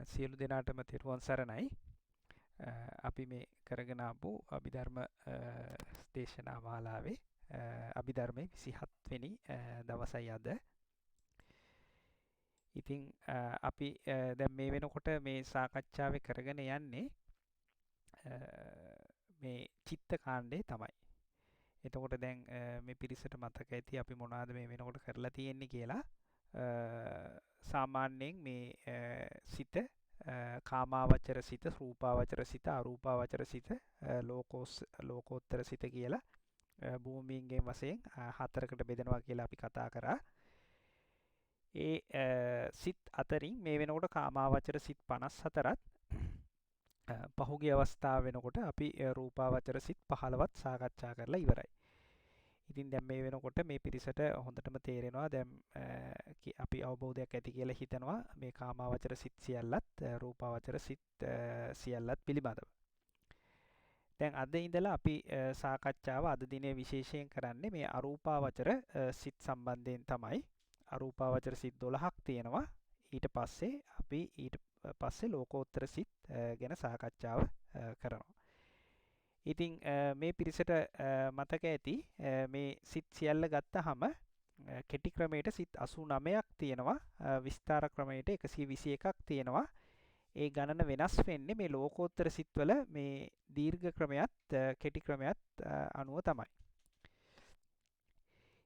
සියලු දෙනාටම තෙරුවන් සරණයි. අපි මේ කරගෙන ආපු අභිධර්ම දේශනා මාලාවේ අභිධර්මයේ 27 වෙනි දවසයි අද. ඉතින් අපි දැන් මේ වෙනකොට මේ සාකච්ඡාවේ කරගෙන යන්නේ මේ චිත්ත කාණ්ඩේ තමයි. එතකොට දැන් මේ පිරිසට මතක ඇති අපි මොනවද මේ වෙනකොට කරලා තියෙන්නේ කියලා. සාමාන්‍යයෙන් මේ සිත කාමාවචර සිත, රූපාවචර සිත, අරූපාවචර සිත, ලෝකෝත්තර සිත කියලා භූමීන්ගෙන් වශයෙන් හතරකට බෙදනවා කියලා අපි කතා කරා. ඒ සිත් අතරින් මේ වෙනකොට කාමාවචර සිත් 54ත් පහුගිය අවස්ථාව වෙනකොට අපි රූපාවචර සිත් 15ත් සාකච්ඡා කරලා ඉවරයි. ඉතින් දැන් මේ වෙනකොට මේ පිරිසට හොඳටම තේරෙනවා දැන් අපි අවබෝධයක් ඇති කියලා හිතනවා මේ කාමාවචර සිත් සියල්ලත් රූපාවචර සිත් සියල්ලත් පිළිබඳව. දැන් අද ඉඳලා අපි සාකච්ඡාව අද දිනේ විශේෂයෙන් කරන්නේ මේ අරූපාවචර සිත් සම්බන්ධයෙන් තමයි. අරූපාවචර සිත් 12ක් තියෙනවා. ඊට පස්සේ අපි ඊට පස්සේ ලෝකෝත්තර සිත් ගැන සාකච්ඡාව කරනවා. ඉතින් මේ පිරිසට මතක ඇති මේ සිත් සියල්ල ගත්තාම කෙටි ක්‍රමයට සිත් 89ක් තියෙනවා, විස්තර ක්‍රමයට 121ක් තියෙනවා. ඒ ගණන වෙනස් වෙන්නේ මේ ලෝකෝත්තර සිත්වල මේ දීර්ඝ ක්‍රමයක් කෙටි ක්‍රමයක් අනුව තමයි.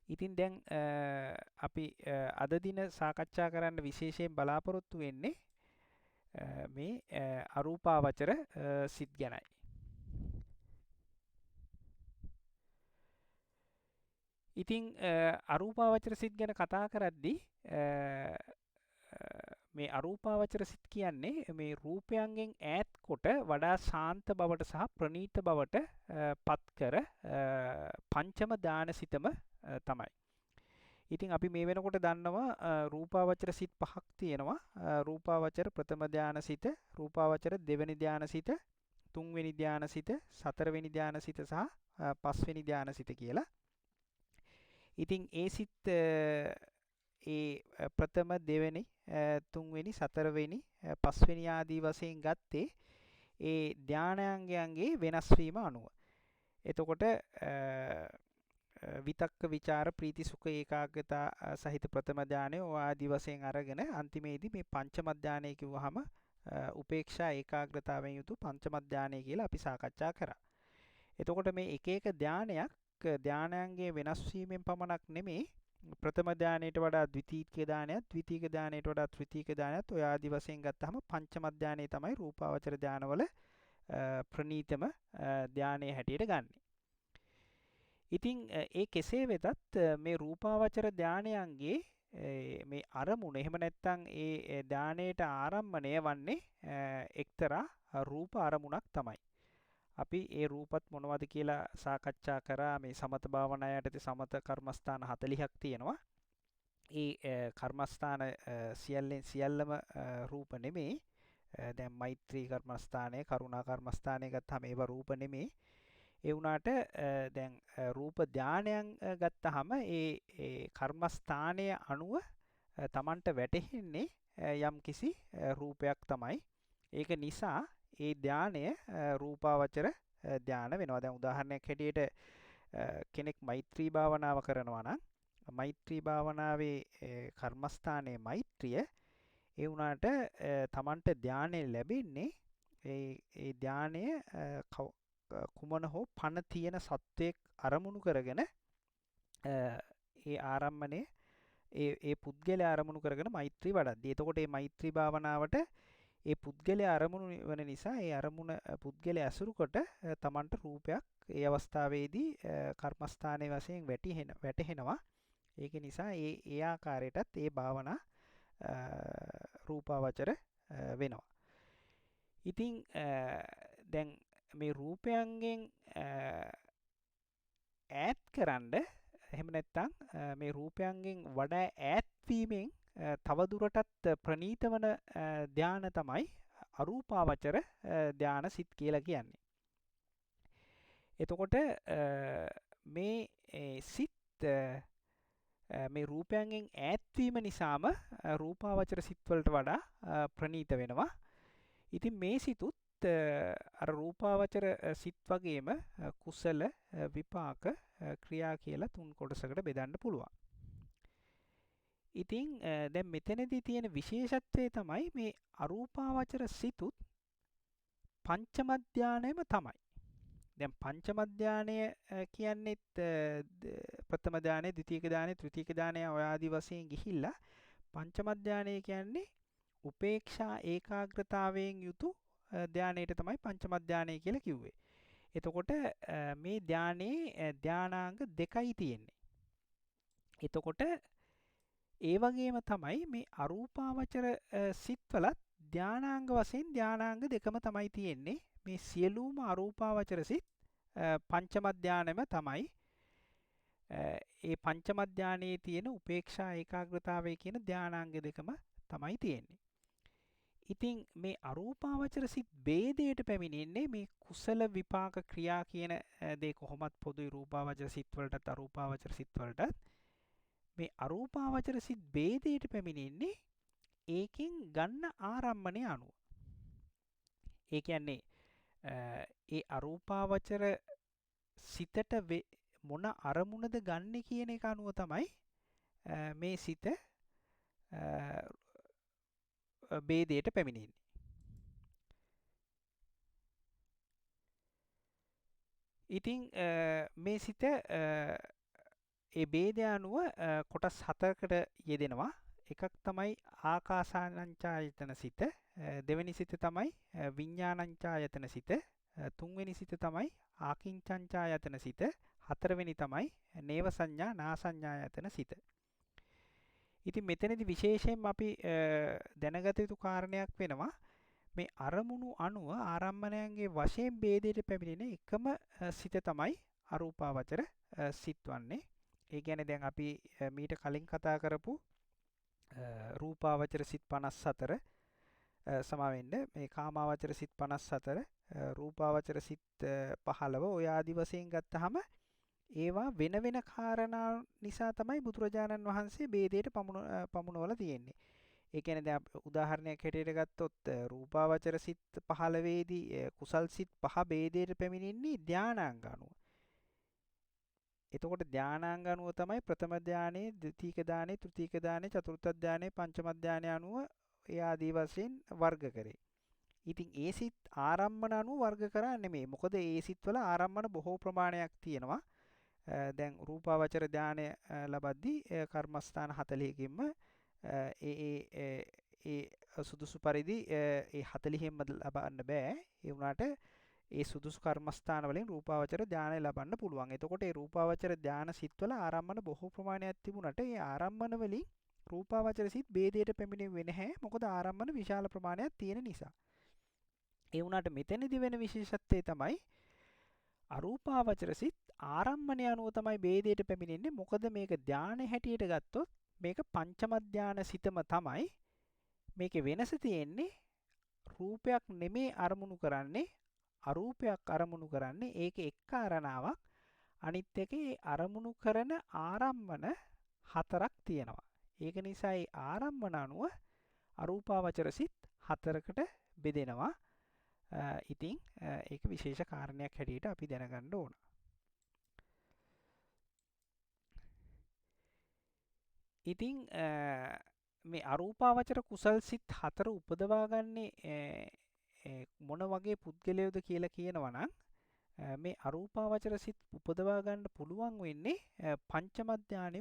ඉතින් දැන් අපි අද දින සාකච්ඡා කරන්න විශේෂයෙන් බලාපොරොත්තු වෙන්නේ මේ අරූපාවචර සිත් ගැනයි. ඉතින් අරූපාවචර සිත් ගැන කතා කරද්දී මේ අරූපාවචර සිත් කියන්නේ මේ රූපයන්ගෙන් ඈත් කොට වඩා ශාන්ත බවට සහ ප්‍රණීත බවට පත්කර පංචම ධාන සිතම තමයි. ඉතින් අපි මේ වෙනකොට දන්නවා රූපාවචර සිත් පහක් තියෙනවා. රූපාවචර ප්‍රථම ධාන සිත, රූපාවචර දෙවෙනි ධාන සිත, තුන්වෙනි ධාන සිත, හතරවෙනි ධාන සිත සහ පස්වෙනි ධාන සිත කියලා. ඉතින් ඒ සිත් ඒ ප්‍රථම දෙවෙනි තුන්වෙනි හතරවෙනි පස්වෙනි ආදී වශයෙන් ගත්තේ ඒ ධානයන්ගේ වෙනස් වීම අනුව. එතකොට විතක්ක විචාර ප්‍රීති සුඛ ඒකාග්‍රතා සහිත ප්‍රථම ධානය ආදී වශයෙන් අරගෙන අන්තිමේදී මේ පංචම ධානය කිව්වහම උපේක්ෂා ඒකාග්‍රතාවෙන් යුතු පංචම ධානය කියලා අපි සාකච්ඡා කරා. එතකොට මේ එක එක ධානයක් ධානයන්ගේ වෙනස් වීමෙන් පමණක් නෙමෙයි ප්‍රථම ධානයට වඩා ද්විතීයික ධානයත්, ද්විතීයික ධානයට වඩා තෘතීයික ධානයත් ඔය ආදි වශයෙන් ගත්තාම පංචම ධානය තමයි රූපාවචර ධානවල ප්‍රණීතම ධානයේ හැටියට ගන්නෙ. ඉතින් ඒ කෙසේ වෙතත් මේ රූපාවචර ධානයන්ගේ මේ අරමුණ එහෙම නැත්නම් ඒ ධානයට ආරම්භණය වන්නේ එක්තරා රූප අරමුණක් තමයි. අපි ඒ රූපත් මොනවද කියලා සාකච්ඡා කරා. මේ සමත භාවනා යටතේ සමත කර්මස්ථාන 40ක් තියෙනවා. ඒ කර්මස්ථාන සියල්ලම රූප නෙමෙයි. දැන් මෛත්‍රී කර්මස්ථානය, කරුණා කර්මස්ථානය ගත්තාම ඒව රූප නෙමෙයි. ඒ වුණාට දැන් රූප ධානයන් ගත්තාම ඒ කර්මස්ථානය අනුව Tamanට වැටෙන්නේ යම්කිසි රූපයක් තමයි. ඒක නිසා ඒ ධානය රූපාවචර ධාන වෙනවා. දැන් උදාහරණයක් හැටියට කෙනෙක් මෛත්‍රී භාවනාව කරනවා නම් මෛත්‍රී භාවනාවේ කර්මස්ථානයේ මෛත්‍රිය ඒ වුණාට Tamanට ධානය ලැබෙන්නේ ඒ ධානය කුමන හෝ පණ තියෙන සත්වයක් අරමුණු කරගෙන ඒ ආරම්මණය ඒ පුද්ගලයා අරමුණු කරගෙන මෛත්‍රී වඩද්දී. එතකොට මේ මෛත්‍රී භාවනාවට ඒ පුද්ගලයා අරමුණු වන නිසා ඒ අරමුණ පුද්ගලයා ඇසුරු කොට Tamanට රූපයක් ඒ අවස්ථාවේදී කර්මස්ථානයේ වශයෙන් වැටහෙනවා. ඒක නිසා ඒ ආකාරයටත් ඒ භාවනා රූපාවචර වෙනවා. ඉතින් දැන් මේ රූපයන්ගෙන් ඈත් කරන්න එහෙම නැත්නම් මේ රූපයන්ගෙන් වඩා ඈත් වීමෙන් තවදුරටත් ප්‍රණීත වන ධාන තමයි අරූපාවචර ධාන සිත් කියලා කියන්නේ. එතකොට මේ සිත් මේ රූපයන්ගෙන් ඈත් වීම නිසාම රූපාවචර සිත් වලට වඩා ප්‍රණීත වෙනවා. ඉතින් මේ සිතුත් අර රූපාවචර සිත් වගේම කුසල විපාක ක්‍රියා කියලා තුන් කොටසකට බෙදන්න පුළුවන්. ඉතින් දැන් මෙතනදී තියෙන විශේෂත්වය තමයි මේ අරූපාවචර සිතුත් පංචම ධානයම තමයි. දැන් පංචම ධානය කියන්නේත් ප්‍රථම ධානය, ද්විතීක ධානය, තෘතීක ධානය ඔය ආදි වශයෙන් ගිහිල්ලා පංචම ධානය කියන්නේ උපේක්ෂා ඒකාග්‍රතාවයෙන් යුතු ධානයට තමයි පංචම ධානය කියලා කිව්වේ. එතකොට මේ ධානයේ ධානාංග දෙකයි තියෙන්නේ. එතකොට ඒ වගේම තමයි මේ අරූපාවචර සිත්වලත් ධානාංග වශයෙන් ධානාංග දෙකම තමයි තියෙන්නේ. මේ සියලුම අරූපාවචර සිත් පංචම ධානයම තමයි. ඒ පංචම ධානයේ තියෙන උපේක්ෂා ඒකාග්‍රතාවය කියන ධානාංග දෙකම තමයි තියෙන්නේ. ඉතින් මේ අරූපාවචර සිත් ભેදයට පැමිණෙන්නේ මේ කුසල විපාක ක්‍රියා කියන දේ කොහොමත් පොදුයි රූපාවචර සිත් වලටත් අරූපාවචර සිත් වලටත්. මේ අරූපාවචර සිත් ભેදයට පැමිණෙන්නේ ඒකෙන් ගන්න ආරම්මණය අනුව. ඒ කියන්නේ ඒ අරූපාවචර සිතට මොන අරමුණද ගන්න කියන එක අනුව තමයි මේ සිත ભેදයට පැමිණෙන්නේ. ඉතින් මේ සිත ඒ ભેදය අනුව කොටස් හතරකට යෙදෙනවා. එකක් තමයි ආකාසානංචායතන සිත, දෙවෙනි සිත තමයි විඥානංචායතන සිත, තුන්වෙනි සිත තමයි ආකින්චංචායතන සිත, හතරවෙනි තමයි නේව සංඥා නාසඤ්ඤායතන සිත. ඉතින් මෙතනදී විශේෂයෙන් අපි දැනගත යුතු කාරණයක් වෙනවා මේ අරමුණු අනුව ආරම්මණයන්ගේ වශයෙන් ભેදයට පැමිණෙන එකම සිත තමයි අරූපාවචර සිත් වන්නේ. ඒ කියන්නේ දැන් අපි මීට කලින් කතා කරපු රූපාවචර සිත් 54 සමාවෙන්න මේ කාමාවචර සිත් 54 රූපාවචර සිත් 15 ඔය ආදි වශයෙන් ගත්තාම ඒවා වෙන වෙන කාරණා නිසා තමයි බුදුරජාණන් වහන්සේ ભેදයට පමුණවලා තියෙන්නේ. ඒ කියන්නේ දැන් උදාහරණයක් හැටියට ගත්තොත් රූපාවචර සිත් 15 දී කුසල් සිත් 5 ભેදයට පැමිණෙන්නේ ධානාංග අනුව. එතකොට ධානාංග අනුව තමයි ප්‍රථම ධානයේ, ද්විතීක ධානයේ, තෘතීක ධානයේ, චතුර්ථ ධානයේ, පංචම ධානයේ අනුව ඒ ආදී වශයෙන් වර්ග කරේ. ඉතින් ඒ සිත් ආරම්මන අනුව වර්ග කරා නෙමෙයි. මොකද ඒ සිත්වල ආරම්මන බොහෝ ප්‍රමාණයක් තියෙනවා. දැන් රූපාවචර ධානය ලබද්දී කර්මස්ථාන 40කින්ම ඒ සුදුසු පරිදි ඒ 40ෙන්ම ලබන්න බෑ. ඒ වුණාට ඒ සුදුසු කර්මස්ථාන වලින් රූපාවචර ධානය ලබන්න පුළුවන්. එතකොට ඒ රූපාවචර ධාන සිත්වල ආරම්මන බොහෝ ප්‍රමාණයක් තිබුණාට ඒ ආරම්මන වලින් රූපාවචර සිත් ભેදයට පැමිණෙන්නේ නැහැ. මොකද ආරම්මන විශාල ප්‍රමාණයක් තියෙන නිසා. ඒ වුණාට මෙතනදී වෙන විශේෂත්වය තමයි අරූපාවචර සිත් ආරම්මණය අනුව තමයි ભેදයට පැමිණෙන්නේ. මොකද මේක ධානය හැටියට ගත්තොත් මේක පංචම ධාන සිතම තමයි. මේකේ වෙනස තියෙන්නේ රූපයක් නෙමේ අරමුණු කරන්නේ, අරූපයක් අරමුණු කරන්නේ. ඒක එක් කාරණාවක්. අනිත් එකේ අරමුණු කරන ආරම්මන හතරක් තියෙනවා. ඒක නිසා ඒ ආරම්මන අනුව අරූපාවචර සිත් හතරකට බෙදෙනවා. ඉතින් ඒක විශේෂ කාරණයක් හැටියට අපි දැනගන්න ඕන. ඉතින් මේ අරූපාවචර කුසල් සිත් හතර උපදවා ගන්නේ මොන වගේ පුද්ගලයෝද කියලා කියනවා නම් මේ අරූපාවචර සිත් උපදවා ගන්න පුළුවන් වෙන්නේ පංචම ධානය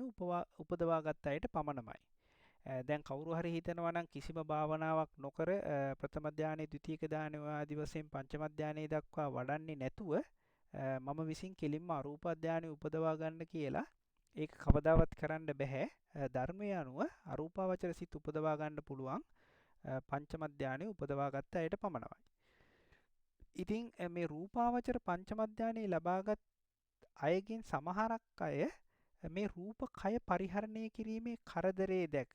උපදවා ගත්ත අයට පමණමයි. දැන් කවුරු හරි හිතනවා නම් කිසිම භාවනාවක් නොකර ප්‍රථම ධානයේ, ද්විතීක ධානයේ ආදී වශයෙන් පංචම ධානයේ දක්වා වඩන්නේ නැතුව මම විසින් කෙලින්ම අරූප ධානයේ උපදවා ගන්න කියලා ඒක කවදාවත් කරන්න බෑ. ධර්මය අනුව අරූපාවචර සිත් උපදවා ගන්න පුළුවන් පංචම ධානයේ උපදවා ගත්ත අයට පමණයි. ඉතින් මේ රූපාවචර පංචම ධානයේ ලබාගත් අයගෙන් සමහරක් අය මේ රූපකය පරිහරණය කිරීමේ කරදරේ දැක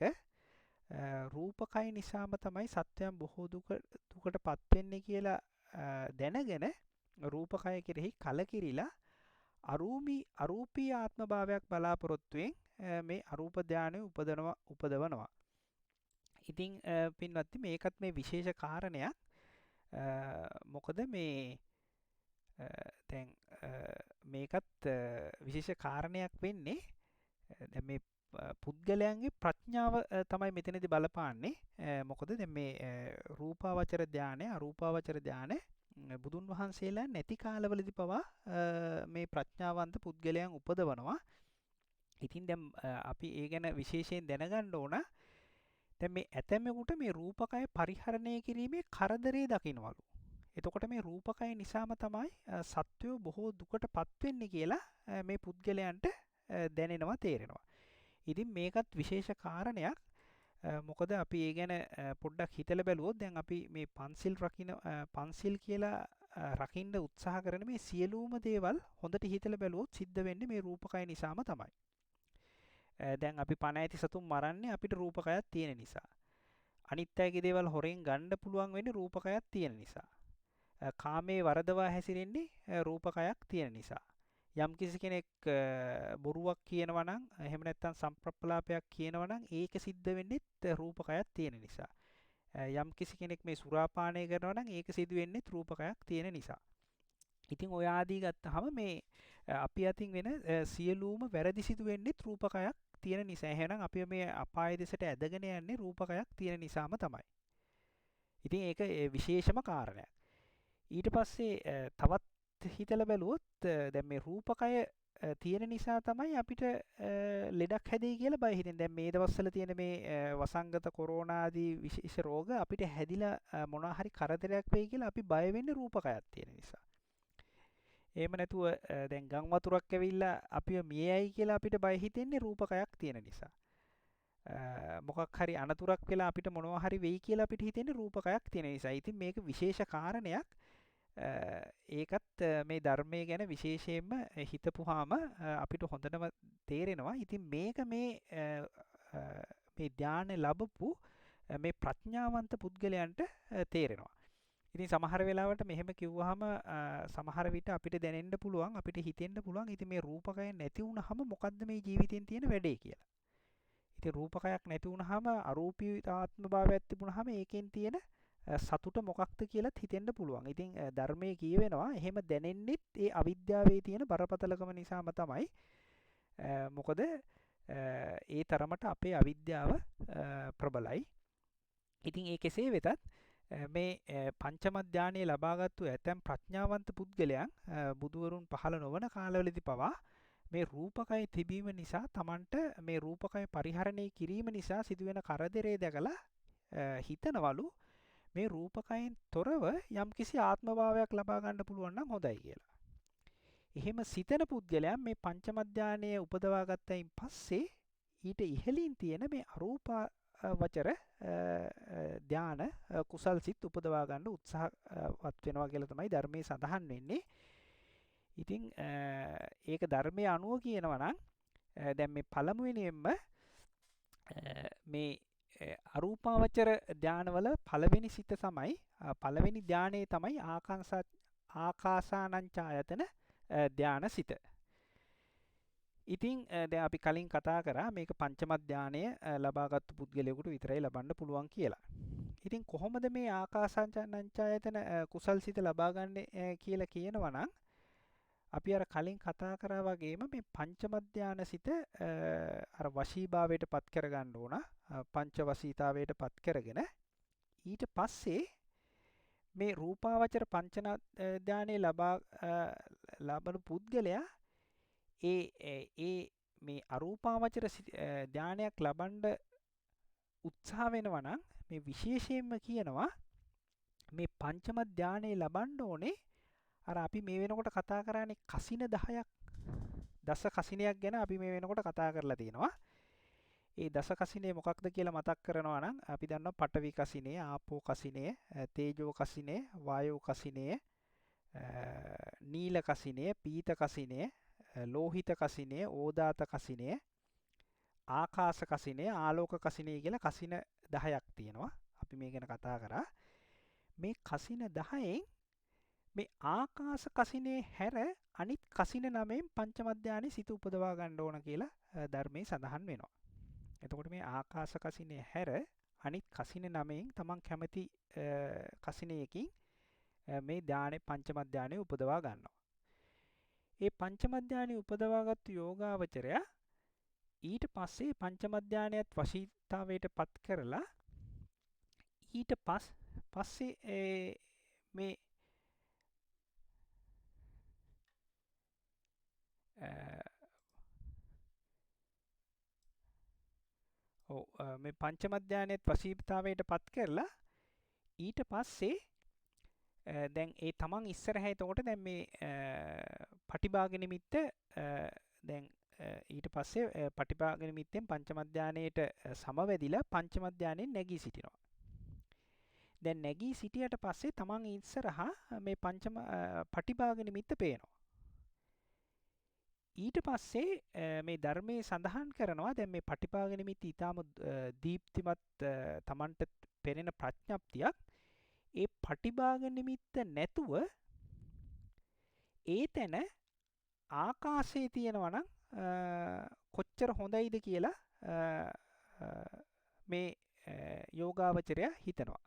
රූපකය නිසාම තමයි සත්වයන් බොහෝ දුකටපත් වෙන්නේ කියලා දැනගෙන රූපකය කෙරෙහි කලකිරිලා අරූපී ආත්ම භාවයක් බලාපොරොත්තුෙන් මේ අරූප ධානය උපදවනවා. ඉතින් පින්වත්නි මේකත් මේ විශේෂ කාරණයක්. මොකද මේ දැන් මේකත් විශේෂ කාරණයක් වෙන්නේ දැන් මේ පුද්ගලයන්ගේ ප්‍රඥාව තමයි මෙතනදී බලපාන්නේ. මොකද දැන් මේ රූපාවචර ධානය, අරූපාවචර ධානය බුදුන් වහන්සේලා නැති කාලවලදී පවා මේ ප්‍රඥාවන්ත පුද්ගලයන් උපදවනවා. ඉතින් දැන් අපි ඒ ගැන විශේෂයෙන් දැනගන්න ඕන. දැන් මේ ඇතැමෙකුට මේ රූපකය පරිහරණය කිරීමේ කරදරේ දකින්නවලු. එතකොට මේ රූපකය නිසාම තමයි සත්වයෝ බොහෝ දුකටපත් වෙන්නේ කියලා මේ පුද්ගලයන්ට දැනෙනවා, තේරෙනවා. ඉතින් මේකත් විශේෂ කාරණයක්. මොකද අපි ඒ ගැන පොඩ්ඩක් හිතලා බැලුවොත් දැන් අපි මේ පන්සිල් කියලා රකින්න උත්සාහ කරන මේ සියලුම දේවල් හොඳට හිතලා බැලුවොත් සිද්ධ වෙන්නේ මේ රූපකය නිසාම තමයි. දැන් අපි පණ ඇති සතුන් මරන්නේ අපිට රූපකයක් තියෙන නිසා. අනිත් අයගේ දේවල් හොරෙන් ගන්න පුළුවන් වෙන්නේ රූපකයක් තියෙන නිසා. කාමයේ වරදවා හැසිරෙන්නේ රූපකයක් තියෙන නිසා. යම් කිසි කෙනෙක් බොරුවක් කියනවා නම් එහෙම නැත්නම් සම්ප්‍රප්පලාපයක් කියනවා නම් ඒක සිද්ධ වෙන්නේත් රූපකයක් තියෙන නිසා. යම් කිසි කෙනෙක් මේ සුරාපානය කරනවා නම් ඒක සිදු වෙන්නේත් රූපකයක් තියෙන නිසා. ඉතින් ඔය ආදී ගත්තාම මේ අපි අතින් වෙන සියලුම වැරදි සිදු වෙන්නේත් රූපකයක් තියෙන නිසා. එහෙනම් අපි මේ අපාය දෙසට ඇදගෙන යන්නේ රූපකයක් තියෙන නිසාම තමයි. ඉතින් ඒක විශේෂම කාරණයක්. ඊට පස්සේ තවත් හිතලා බැලුවොත් දැන් මේ රූපකය තියෙන නිසා තමයි අපිට ලෙඩක් හැදෙයි කියලා බය හිතෙන්නේ. දැන් මේ දවස්වල තියෙන මේ වසංගත කොරෝනා ආදී විශේෂ රෝග අපිට හැදිලා මොනවා හරි කරදරයක් වෙයි කියලා අපි බය වෙන්නේ රූපකයක් තියෙන නිසා. එහෙම නැතුව දැන් ගම් වතුරක් ඇවිල්ලා අපිව මියයි කියලා අපිට බය හිතෙන්නේ රූපකයක් තියෙන නිසා. මොකක් හරි අනතුරක් වෙලා අපිට මොනවා හරි වෙයි කියලා අපිට හිතෙන්නේ රූපකයක් තියෙන නිසා. ඉතින් මේක විශේෂ කාරණයක්. ඒකත් මේ ධර්මයේ ගැන විශේෂයෙන්ම හිතපුවාම අපිට හොඳටම තේරෙනවා. ඉතින් මේක මේ ධානය ලැබපු මේ ප්‍රඥාවන්ත පුද්ගලයන්ට තේරෙනවා. ඉතින් සමහර වෙලාවට මෙහෙම කිව්වහම සමහර විට අපිට දැනෙන්න පුළුවන්, අපිට හිතෙන්න පුළුවන් ඉතින් මේ රූපකය නැති වුනහම මොකද්ද මේ ජීවිතෙන් තියෙන වැඩේ කියලා. ඉතින් රූපකයක් නැති වුනහම අරූපී ආත්ම භාවයක් තිබුනහම ඒකෙන් තියෙන සතුට මොකක්ද කියලාත් හිතෙන්න පුළුවන්. ඉතින් ධර්මයේ කියවෙනවා එහෙම දැනෙන්නෙත් ඒ අවිද්‍යාවේ තියෙන බරපතලකම නිසාම තමයි. මොකද ඒ තරමට අපේ අවිද්‍යාව ප්‍රබලයි. ඉතින් ඒ කෙසේ වෙතත් මේ පංචම ධානයේ ලබාගත්තු ඇතැම් ප්‍රඥාවන්ත පුද්ගලයන් බුදුවරුන් පහළ නොවන කාලවලදී පවා මේ රූපකය තිබීම නිසා Tamanට මේ රූපකය පරිහරණය කිරීම නිසා සිදුවෙන කරදරේ දැකලා හිතනවලු මේ රූපකයෙන් තොරව යම්කිසි ආත්මභාවයක් ලබා ගන්න පුළුවන් නම් හොඳයි කියලා. එහෙම සිතන පුද්ගලයන් මේ පංචම ධානයේ උපදවා ගත්තයින් පස්සේ ඊට ඉහළින් තියෙන මේ අරූපාවචර ධාන කුසල් සිත් උපදවා ගන්න උත්සාහවත් වෙනවා කියලා තමයි ධර්මයේ සඳහන් වෙන්නේ. ඉතින් ඒක ධර්මයේ අනුව කියනවා නම් දැන් මේ පළමුවෙනියෙන්ම මේ අරූපාවචර ධානවල පළවෙනි සිත තමයි පළවෙනි ධානයේ තමයි ආකාසානංචායතන ධාන සිත. ඉතින් දැන් අපි කලින් කතා කරා මේක පංචම ධානය ලබාගත්තු පුද්ගලයෙකුට විතරයි ලබන්න පුළුවන් කියලා. ඉතින් කොහොමද මේ ආකාසානංචායතන කුසල් සිත ලබා ගන්න කියලා කියනවා නම් අපි අර කලින් කතා කරා වගේම මේ පංචම ධාන සිත අර වශීභාවයට පත් කරගන්න ඕන. පංච වශීතාවයට පත් කරගෙන ඊට පස්සේ මේ රූපාවචර පංච ධානයේ ලබන පුද්ගලයා ඒ මේ අරූපාවචර ධානයක් ලබන්න උත්සාහ වෙනවා නම් මේ විශේෂයෙන්ම කියනවා මේ පංචම ධානයේ ලබන්න ඕනේ අර අපි මේ වෙනකොට කතා කරන්නේ කසින 10ක් දස කසිනයක් ගැන අපි මේ වෙනකොට කතා කරලා තියෙනවා. ඒ දස කසිනේ මොකක්ද කියලා මතක් කරනවා නම් අපි දන්නවා පඨවි කසිනේ, ආපෝ කසිනේ, තේජෝ කසිනේ, වායෝ කසිනේ, නීල කසිනේ, පීත කසිනේ, ලෝහිත කසිනේ, ඕදාත කසිනේ, ආකාශ කසිනේ, ආලෝක කසිනේ කියලා කසින 10ක් තියෙනවා. අපි මේ ගැන කතා කරා. මේ කසින 10න් මේ ආකාශ කසිනේ හැර අනිත් කසින 9න් පංචම ධානයේ සිත උපදවා ගන්න ඕන කියලා ධර්මයේ සඳහන් වෙනවා. එතකොට මේ ආකාශ කසිනේ හැර අනිත් කසින 9න් තමන් කැමති කසිනයකින් මේ ධානය පංචම ධානය උපදවා ගන්නවා. ඒ පංචම ධානය උපදවාගත්තු යෝගාවචරයා ඊට පස්සේ පංචම ධානයත් වශීතාවයට පත් කරලා ඊට පස්සේ මේ මේ පංචම ධානයත් වශීතාවයට පත් කරලා ඊට පස්සේ දැන් ඒ තමන් ඉස්සරහ එතකොට දැන් මේ පටිභාග නිමිත්ත දැන් ඊට පස්සේ පටිභාග නිමිත්තෙන් පංචම ධානයට සමවැදිලා පංචම ධානයෙන් නැගී සිටිනවා. දැන් නැගී සිටියට පස්සේ තමන් ඉස්සරහා මේ පංචම පටිභාග නිමිත්ත පේනවා. ඊට පස්සේ මේ ධර්මයේ සඳහන් කරනවා දැන් මේ පටිභාග නිමිති ඊටම දීප්තිමත් තමන්ට පෙනෙන ප්‍රඥප්තියක්. ඒ පටිභාග නිමිත්ත නැතුව ඒ තැන ආකාශයේ තියෙනවා නම් කොච්චර හොඳයිද කියලා මේ යෝගාවචරය හිතනවා.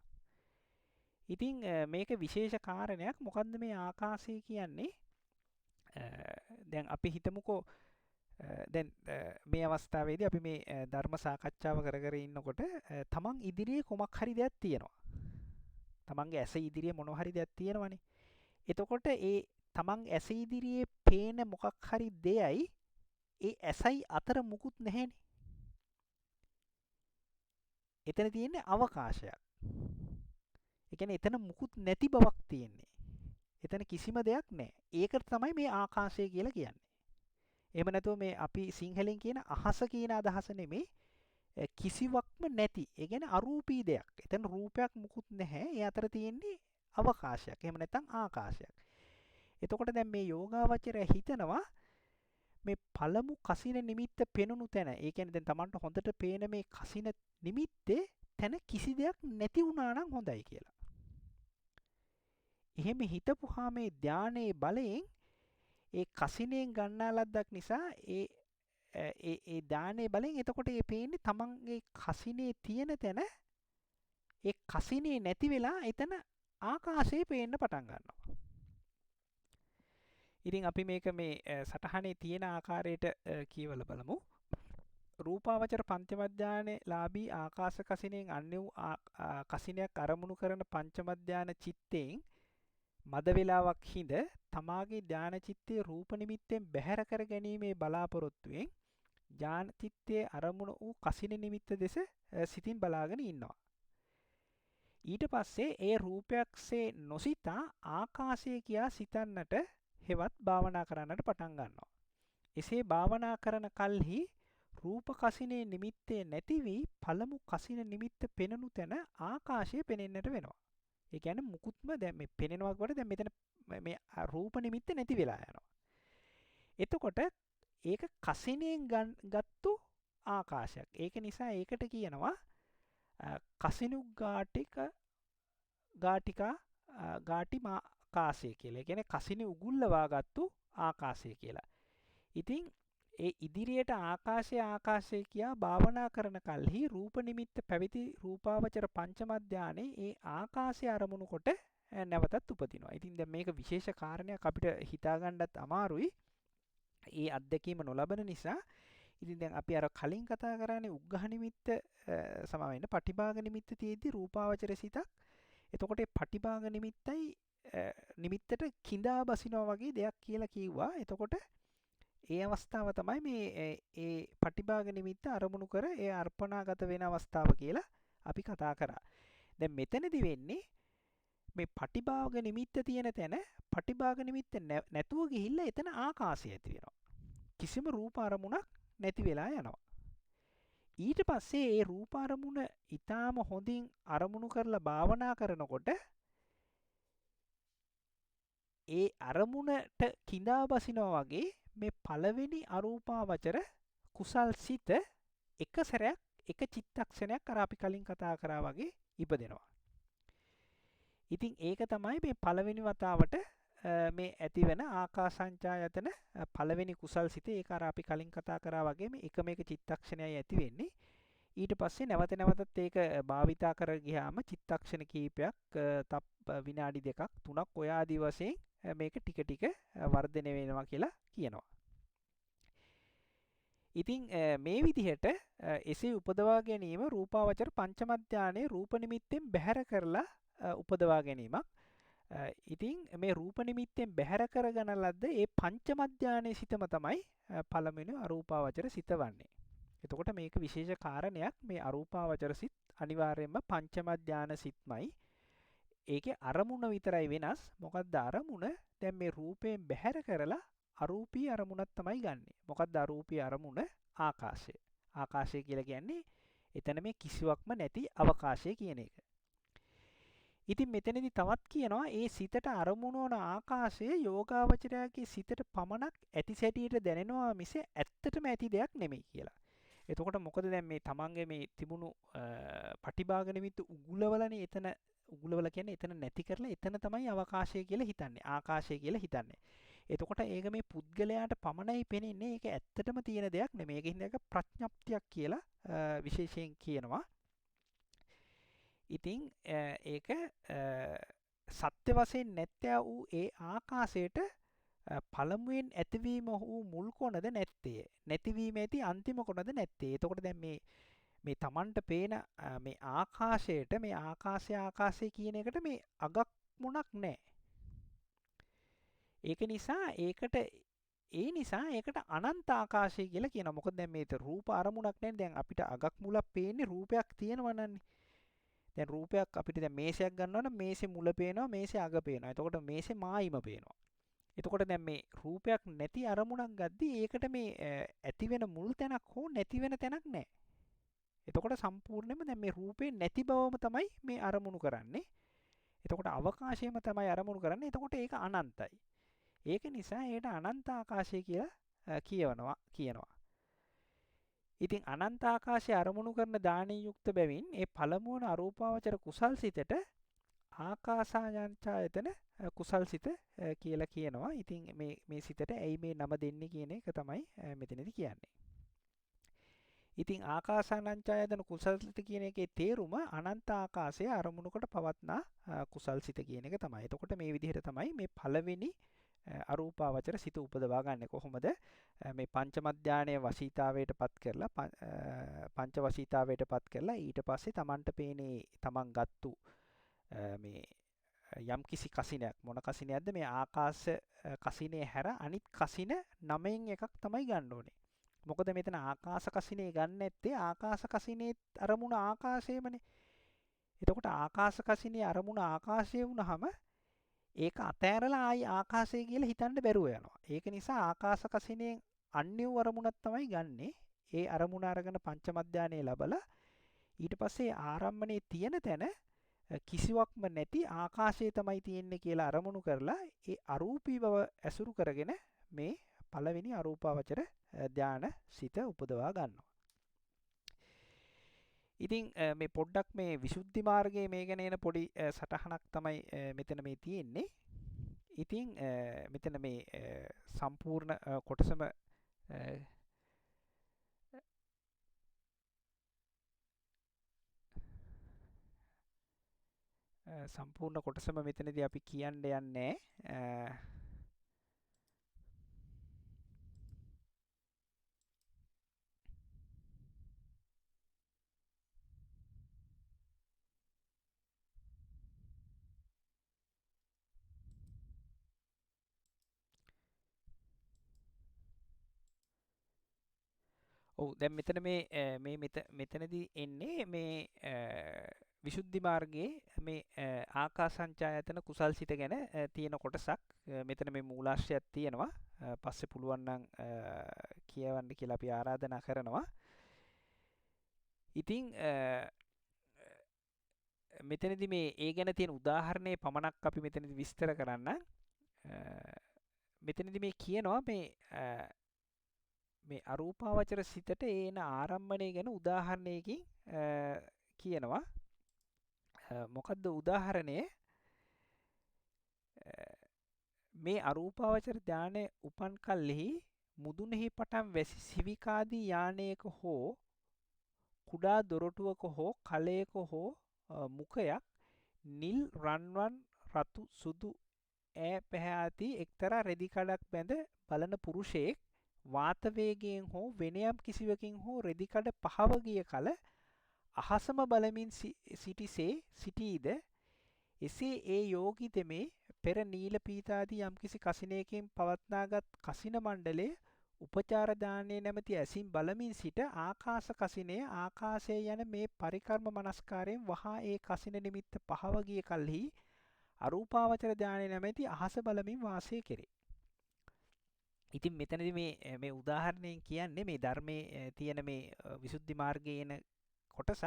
ඉතින් මේක විශේෂ කාරණයක්. මොකද්ද මේ ආකාශය කියන්නේ? දැන් අපි හිතමුකෝ දැන් මේ අවස්ථාවේදී අපි මේ ධර්ම සාකච්ඡාව කර ඉන්නකොට තමන් ඉදිරියේ කොමක් හරි දෙයක් තියෙනවා. තමන්ගේ ඇස ඉදිරියේ මොනවා හරි දෙයක් තියෙනවනේ. එතකොට ඒ තමන් ඇස ඉදිරියේ පේන මොකක් හරි දෙයයි ඒ ඇසයි අතර මුකුත් නැහැනේ. එතන තියෙන්නේ අවකාශයක්. ඒ කියන්නේ එතන මුකුත් නැති බවක් තියෙන්නේ. එතන කිසිම දෙයක් නැහැ. ඒකට තමයි මේ ආකාශය කියලා කියන්නේ. එහෙම නැතුව මේ අපි සිංහලෙන් කියන අහස කියන අදහස නෙමෙයි. කිසිවක්ම නැති. ඒ කියන්නේ අරූපී දෙයක්. එතන රූපයක් මුකුත් නැහැ. ඒ අතර තියෙන්නේ අවකාශයක්. එහෙම නැත්නම් ආකාශයක්. එතකොට දැන් මේ යෝගාවචරය හිතනවා මේ පළමු කසින නිමිත්ත පෙනුණු තැන. ඒ කියන්නේ දැන් Tamanට හොඳට පේන මේ කසින නිමිත්තේ තැන කිසි දෙයක් නැති වුණා නම් හොඳයි කියලා. එහෙම හිතපුහා මේ ධානයේ බලයෙන් ඒ කසිනෙන් ගන්නා ලද්දක් නිසා ඒ ධානයේ බලයෙන් එතකොට ඒ පේන්නේ තමන්ගේ කසිනේ තියෙන තැන ඒ කසිනේ නැති වෙලා එතන ආකාශයේ පේන්න පටන් ගන්නවා. ඉතින් අපි මේක මේ සටහනේ තියෙන ආකාරයට කියවලා බලමු. රූපාවචර පංචම ධානයේ ලාභී ආකාශ කසිනෙන් අන්‍ය වූ කසිනයක් අරමුණු කරන පංචම ධාන චිත්තයෙන් මද වේලාවක් හිඳ තමාගේ ධාන චිත්තයේ රූප නිමිත්තෙන් බැහැර කර ගැනීමේ බලාපොරොත්තුවෙන් ධාන චිත්තයේ අරමුණ වූ කසින නිමිත්ත දෙස සිතින් බලාගෙන ඉන්නවා. ඊට පස්සේ ඒ රූපයක්සේ නොසිතා ආකාශය කියා සිතන්නට හෙවත් භාවනා කරන්නට පටන් ගන්නවා. එසේ භාවනා කරන කල්හි රූප කසිනේ නිමිත්තේ නැති වී පළමු කසින නිමිත්ත පෙනුණු තැන ආකාශය පෙනෙන්නට වෙනවා. ඒ කියන්නේ මුකුත්ම දැන් මේ පෙනෙනවා කොට දැන් මෙතන මේ රූප නිමිත්ත නැති වෙලා යනවා. එතකොට ඒක කසිනෙන් ගත්තු ආකාශයක්. ඒක නිසා ඒකට කියනවා ගාටිමාකාශය කියලා. ඒ කියන්නේ කසිනේ උගුල්ලවා ගත්තු ආකාශය කියලා. ඉතින් ඒ ඉදිරියට ආකාශය කියා භාවනා කරන කල්හි රූප නිමිත්ත පැවිදි රූපාවචර පංචම ධානයේ ඒ ආකාශය අරමුණු කොට නැවතත් උපදිනවා. ඉතින් දැන් මේක විශේෂ කාරණයක් අපිට හිතා ගන්නත් අමාරුයි. ඒ අත්දැකීම නොලබන නිසා ඉතින් දැන් අපි අර කලින් කතා කරන්නේ උග්ඝහ නිමිත්ත සමාවෙන්න පටිභාග නිමිත්ත තියෙද්දි රූපාවචර සිතක්. එතකොට ඒ පටිභාග නිමිත්තට කිඳා බසිනවා වගේ දෙයක් කියලා කිව්වා. එතකොට ඒ අවස්ථාව තමයි මේ ඒ පටිභාග නිමිත්ත අරමුණු කර ඒ අර්පණාගත වෙන අවස්ථාව කියලා අපි කතා කරා. දැන් මෙතනදි වෙන්නේ මේ පටිභාග නිමිත්ත තියෙන තැන පටිභාග නිමිත්ත නැතුව ගිහිල්ලා එතන ආකාශය ඇති වෙනවා. කිසිම රූප අරමුණක් නැති වෙලා යනවා. ඊට පස්සේ ඒ රූප අරමුණ ඊටාම හොඳින් අරමුණු කරලා භාවනා කරනකොට ඒ අරමුණට කිඳා බසිනවා වගේ මේ පළවෙනි අරූපාවචර කුසල් සිත එක සැරයක් එක චිත්තක්ෂණයක් අර අපි කලින් කතා කරා වගේ ඉපදෙනවා. ඉතින් ඒක තමයි මේ පළවෙනි වතාවට මේ ඇතිවෙන ආකාසංචායතන පළවෙනි කුසල් සිත. ඒක අර අපි කලින් කතා කරා වගේ මේ එකම එක චිත්තක්ෂණයයි ඇති වෙන්නේ. ඊට පස්සේ නැවත නැවතත් ඒක භාවිතා කර ගියාම චිත්තක්ෂණ කීපයක් විනාඩි 2ක් 3ක් ඔය ආදි වශයෙන් මේක ටික ටික වර්ධනය වෙනවා කියලා කියනවා. ඉතින් මේ විදිහට එසේ උපදවා ගැනීම රූපාවචර පංචම ධානයේ රූප නිමිත්තෙන් බැහැර කරලා උපදවා ගැනීමක්. ඉතින් මේ රූප නිමිත්තෙන් බැහැර කරගන ලද්ද ඒ පංචම ධානයේ සිතම තමයි පළවෙනි අරූපාවචර සිත වන්නේ. එතකොට මේක විශේෂ කාරණයක්. මේ අරූපාවචර සිත් අනිවාර්යයෙන්ම පංචම ධාන සිත්මයි. ඒකේ අරමුණ විතරයි වෙනස්. මොකක්ද අරමුණ? දැන් මේ රූපයෙන් බැහැර කරලා අරූපී අරමුණක් තමයි ගන්නෙ. මොකක්ද අරූපී අරමුණ? ආකාශය. ආකාශය කියලා කියන්නේ එතන මේ කිසිවක්ම නැති අවකාශය කියන එක. ඉතින් මෙතනදී තවත් කියනවා ඒ සිතට අරමුණ වන ආකාශය යෝගාවචරයාගේ සිතට පමණක් ඇති සැටියට දැනෙනවා මිස ඇත්තටම ඇති දෙයක් නෙමෙයි කියලා. එතකොට මොකද දැන් මේ තමන්ගේ මේ තිබුණු පටිභාග නිමිත්ත උගුලවලනේ එතන උගුලවල කියන්නේ එතන නැති කරලා එතන තමයි අවකාශය කියලා හිතන්නේ. ආකාශය කියලා හිතන්නේ. එතකොට ඒක මේ පුද්ගලයාට පමණයි පෙනෙන්නේ. ඒක ඇත්තටම තියෙන දෙයක් නෙමෙයි. ඒකින් ඒක ප්‍රඥප්තියක් කියලා විශේෂයෙන් කියනවා. ඉතින් ඒක සත්‍ය වශයෙන් නැත්තා වූ ඒ ආකාශයට පළමුවෙන් ඇතිවීම වූ මුල් කොනද නැත්තේ. නැතිවීම ඇති අන්තිම කොනද නැත්තේ. එතකොට දැන් මේ තමන්ට පේන මේ ආකාශයට මේ ආකාශය කියන එකට මේ අගක් මුණක් නැහැ. ඒක නිසා ඒකට අනන්ත ආකාශය කියලා කියනවා. මොකද දැන් මේක රූප අරමුණක් නැහැ. දැන් අපිට අගක් මුලක් පේන්නේ රූපයක් තියෙනවනන්නේ. දැන් රූපයක් අපිට දැන් මේසයක් ගන්නවා නම් මේසේ මුල පේනවා, මේසේ අග පේනවා. එතකොට මේසේ මායිම පේනවා. එතකොට දැන් මේ රූපයක් නැති අරමුණක් ගද්දී ඒකට මේ ඇති වෙන මුල් තැනක් හෝ නැති වෙන තැනක් නැහැ. එතකොට සම්පූර්ණයෙන්ම දැන් මේ රූපේ නැති බවම තමයි මේ අරමුණු කරන්නේ. එතකොට අවකාශයම තමයි අරමුණු කරන්නේ. එතකොට ඒක අනන්තයි. ඒක නිසා ඒකට අනන්ත ආකාශය කියලා කියනවා. ඉතින් අනන්ත ආකාශය අරමුණු කරන දානෙන් යුක්ත බැවින් ඒ පළමුවන අරූපාවචර කුසල් සිතට ආකාසායංචායතන කුසල් සිත කියලා කියනවා. ඉතින් මේ සිතට ඇයි මේ නම දෙන්නේ කියන එක තමයි මෙතනදී කියන්නේ. ඉතින් ආකාසානංචායතන කුසල් සිත කියන එකේ තේරුම අනන්ත ආකාශය අරමුණු කොට පවත්නා කුසල් සිත කියන එක තමයි. එතකොට මේ විදිහට තමයි මේ පළවෙනි අරූපාවචර සිත උපදවා ගන්න. කොහොමද මේ පංචම ධානයේ වශීතාවයට පත් කරලා පංච වශීතාවයට පත් කරලා ඊට පස්සේ තමන්ට පේනේ තමන් ගත්තු මේ යම්කිසි කසිනයක්. මොන කසිනයක්ද? මේ ආකාශ කසිනේ හැර අනිත් කසින 9න් එකක් තමයි ගන්න ඕනේ. මොකද මෙතන ආකාශ කසිනේ ගන්න නැත්තේ ආකාශ කසිනේ අරමුණ ආකාශයමනේ. එතකොට ආකාශ කසිනේ අරමුණ ආකාශය වුණාම ඒක අතෑරලා ආයි ආකාශය කියලා හිතන්න බැරුව යනවා. ඒක නිසා ආකාශ කසිනේ අන්‍ය අරමුණක් තමයි ගන්නෙ. ඒ අරමුණ අරගෙන පංචම ධානයේ ලබලා ඊට පස්සේ ආරම්භණයේ තියෙන තැන කිසිවක්ම නැති ආකාශය තමයි තියෙන්නේ කියලා අරමුණු කරලා ඒ අරූපී බව ඇසුරු කරගෙන මේ පළවෙනි අරූපාවචර ධාන සිත උපදවා ගන්නවා. ඉතින් මේ පොඩ්ඩක් මේ විසුද්ධි මාර්ගයේ මේ ගැන එන පොඩි සටහනක් තමයි මෙතන මේ තියෙන්නේ. ඉතින් මෙතන මේ සම්පූර්ණ කොටසම මෙතනදී අපි කියන්න යන්නේ දැන් මෙතන මෙතනදී එන්නේ මේ විසුද්ධි මාර්ගයේ මේ ආකාසංචායතන කුසල් සිත ගැන තියෙන කොටසක්. මෙතන මේ මූලාශ්‍රයක් තියෙනවා. පස්සේ පුළුවන් නම් කියවන්න කියලා අපි ආරාධනා කරනවා. ඉතින් මෙතනදී මේ ඒ ගැන තියෙන උදාහරණේ පමණක් අපි මෙතනදී විස්තර කරන්න. මෙතනදී මේ කියනවා මේ අරූපාවචර සිතට එන ආරම්භණය ගැන උදාහරණයකින් කියනවා. මොකද්ද උදාහරණය? මේ අරූපාවචර ධානය උපන් කල්හි මුදුනෙහි පටන් වැසි සිවිකාදී යානයක හෝ කුඩා දොරටුවක හෝ කලයක හෝ මුඛයක් නිල් රන්වන් රතු සුදු ඈ පැහැති එක්තරා රෙදි කඩක් බැඳ බලන පුරුෂයෙක් වාත වේගයෙන් හෝ වෙන යම් කිසිවකින් හෝ රෙදි කඩ පහව ගිය කල අහසම බලමින් සිටිසේ සිටීද එසේ ඒ යෝගී තෙමේ පෙර නීල පීතාදී යම්කිසි කසිනයකින් පවත්නාගත් කසින මණ්ඩලය උපචාර දානයේ නැමැති ඇසින් බලමින් සිට ආකාශ කසිනය ආකාශයේ යන මේ පරිකර්ම මනස්කාරයෙන් වහා ඒ කසින නිමිත්ත පහව ගිය කල්හි අරූපාවචර ධානය නැමැති අහස බලමින් වාසය කෙරේ. ඉතින් මෙතනදී මේ උදාහරණයෙන් කියන්නේ මේ ධර්මයේ තියෙන මේ විසුද්ධි මාර්ගයේ එන කොටසක්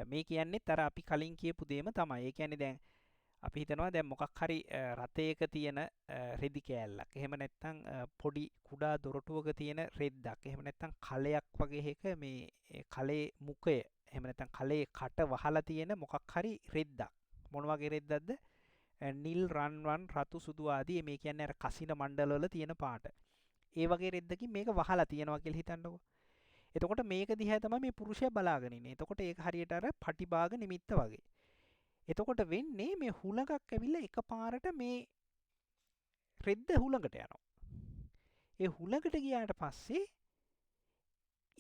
මේ කියන්නේත් අර අපි කලින් කියපු දෙයම තමයි. ඒ කියන්නේ දැන් අපි හිතනවා දැන් මොකක් හරි රථයක තියෙන රෙදි කෑල්ලක්. එහෙම නැත්නම් පොඩි කුඩා දොරටුවක තියෙන රෙද්දක්. එහෙම නැත්නම් කලයක් වගේ එකක මේ කලේ මුඛය. එහෙම නැත්නම් කලේ කට වහලා තියෙන මොකක් හරි රෙද්දක්. මොන වගේ රෙද්දක්ද? නිල් රන්වන් රතු සුදු ආදී මේ කියන්නේ අර කසින මණ්ඩල වල තියෙන පාට. ඒ වගේ රෙද්දකින් මේක වහලා තියෙනවා කියලා හිතන්නකෝ. එතකොට මේක දිහා තමයි මේ පුරුෂයා බලාගෙන ඉන්නේ. එතකොට ඒක හරියට අර පටිභාග නිමිත්ත වගේ. එතකොට වෙන්නේ මේ හුලඟක් ඇවිල්ලා එකපාරට මේ රෙද්ද හුලඟට යනවා. ඒ හුලඟට ගියාට පස්සේ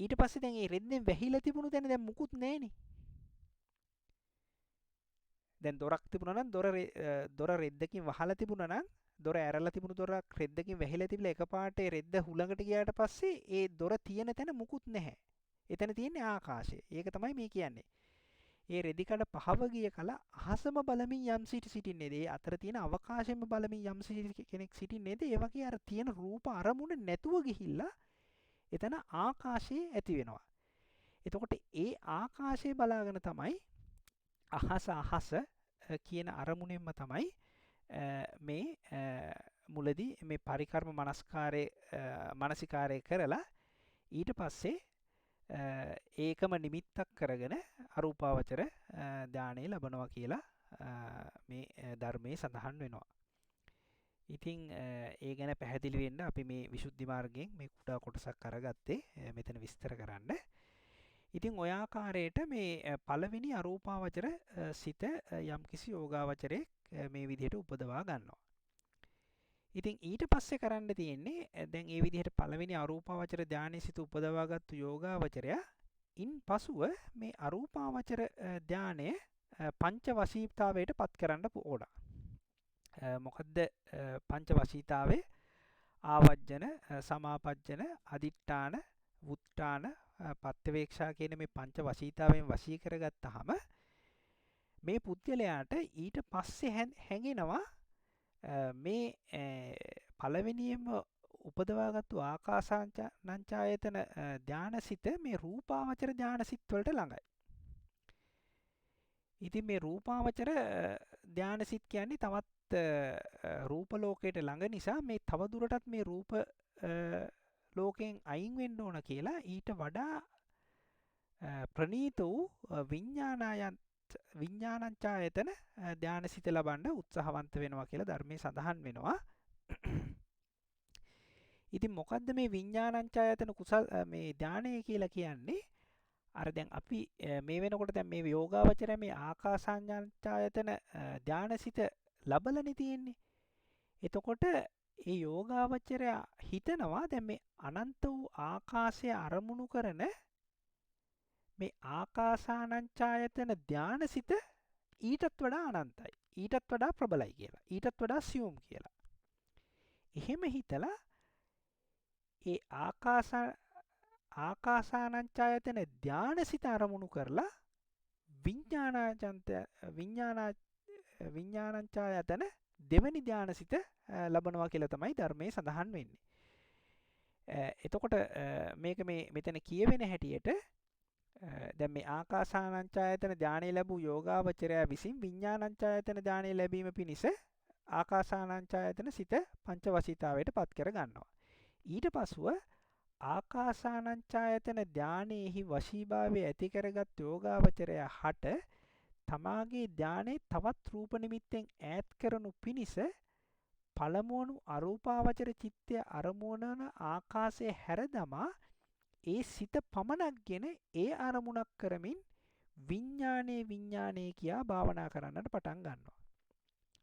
ඊට පස්සේ දැන් මේ රෙද්දෙන් වැහිලා තිබුණු තැන දැන් මුකුත් නැහැනේ. දැන් දොරක් තිබුණා නම් දොර රෙද්දකින් වහලා තිබුණා නම් දොර ඇරලා තිබුණු දොරක් රෙද්දකින් වැහිලා තිබිලා එකපාරට ඒ රෙද්ද හුලඟට ගියාට පස්සේ ඒ දොර තියෙන තැන මුකුත් නැහැ. එතන තියෙන්නේ ආකාශය. ඒක තමයි මේ කියන්නේ. ඒ රෙදි කඩ පහව ගිය කල අහසම බලමින් යම් සිටින්නේද? ඒ අතර තියෙන අවකාශයෙන්ම බලමින් යම් කෙනෙක් සිටින්නේද? ඒ වගේ අර තියෙන රූප අරමුණ නැතුව ගිහිල්ලා එතන ආකාශයේ ඇති වෙනවා. එතකොට ඒ ආකාශය බලාගෙන තමයි අහස කියන අරමුණෙන්ම තමයි මේ මුලදී මේ පරිකර්ම මනසිකාරය කරලා ඊට පස්සේ ඒකම නිමිත්තක් කරගෙන අරූපාවචර ධානය ලබනවා කියලා මේ ධර්මයේ සඳහන් වෙනවා. ඉතින් ඒ ගැන පැහැදිලි වෙන්න අපි මේ විසුද්ධි මාර්ගයෙන් මේ කුඩා කොටසක් අරගත්තේ මෙතන විස්තර කරන්න. ඉතින් ඔය ආකාරයට මේ පළවෙනි අරූපාවචර සිත යම්කිසි යෝගාවචරයේ මේ විදිහට උපදවා ගන්නවා. ඉතින් ඊට පස්සේ කරන්න තියෙන්නේ දැන් මේ විදිහට පළවෙනි අරූපාවචර ධානයේ සිත උපදවාගත්තු යෝගාවචරයා ඉන් පසුව මේ අරූපාවචර ධානය පංච වශීතාවයට පත් කරන්න ඕන. මොකද්ද පංච වශීතාවේ? ආවජ්ජන, සමාපජ්ජන, අදිඨාන, වුට්ටාන, පත්‍යවේක්ෂා කියන මේ පංච වශීතාවෙන් වශී කරගත්තාම මේ පුද්ගලයාට ඊට පස්සේ හැඟෙනවා මේ පළවෙනියෙන්ම උපදවාගත්තු ආකාසානංචායතන ධානසිත මේ රූපාවචර ධානසිත වලට ළඟයි. ඉතින් මේ රූපාවචර ධානසිත කියන්නේ තවත් රූප ලෝකයට ළඟ නිසා මේ තව දුරටත් මේ රූප ලෝකයෙන් අයින් වෙන්න ඕන කියලා ඊට වඩා ප්‍රනීත වූ විඥානංචායතන ධානසිත ලබන්න උත්සාහවන්ත වෙනවා කියලා ධර්මයේ සඳහන් වෙනවා. ඉතින් මොකද්ද මේ විඥානංචායතන කුසල් මේ ධානය කියලා කියන්නේ? අර දැන් අපි මේ වෙනකොට දැන් මේ යෝගාවචරය මේ ආකාසානංචායතන ධානසිත ලබලනේ තියෙන්නේ. එතකොට ඒ යෝගාවචරය හිතනවා දැන් මේ අනන්ත වූ ආකාශය අරමුණු කරන මේ ආකාසානංචායතන ධානසිත ඊටත් වඩා අනන්තයි. ඊටත් වඩා ප්‍රබලයි කියලා. ඊටත් වඩා සියුම් කියලා. එහෙම හිතලා ඒ ආකාසානංචායතන ධානසිත අරමුණු කරලා විඥානංචායතන දෙවනි ධානසිත ලබනවා කියලා තමයි ධර්මයේ සඳහන් වෙන්නේ. එතකොට මේක මෙතන කියවෙන හැටියට දැන් මේ ආකාසානංචායතන ධානය ලැබූ යෝගාවචරයා විසින් විඥානංචායතන ධානය ලැබීම පිණිස ආකාසානංචායතන සිත පංචවශීතාවයට පත් කර ගන්නවා. ඊට පසුව ආකාසානංචායතන ධානයේහි වශීභාවය ඇති කරගත් යෝගාවචරයා හට තමාගේ ධානයේ තවත් රූප නිමිත්තෙන් ඈත් කරනු පිණිස පළමුවන අරූපාවචර චිත්තය අරමුණන ආකාශයේ හැර දමා ඒ සිත පමණක්ගෙන ඒ අරමුණක් කරමින් විඤ්ඤාණේ කියා භාවනා කරන්නට පටන් ගන්නවා.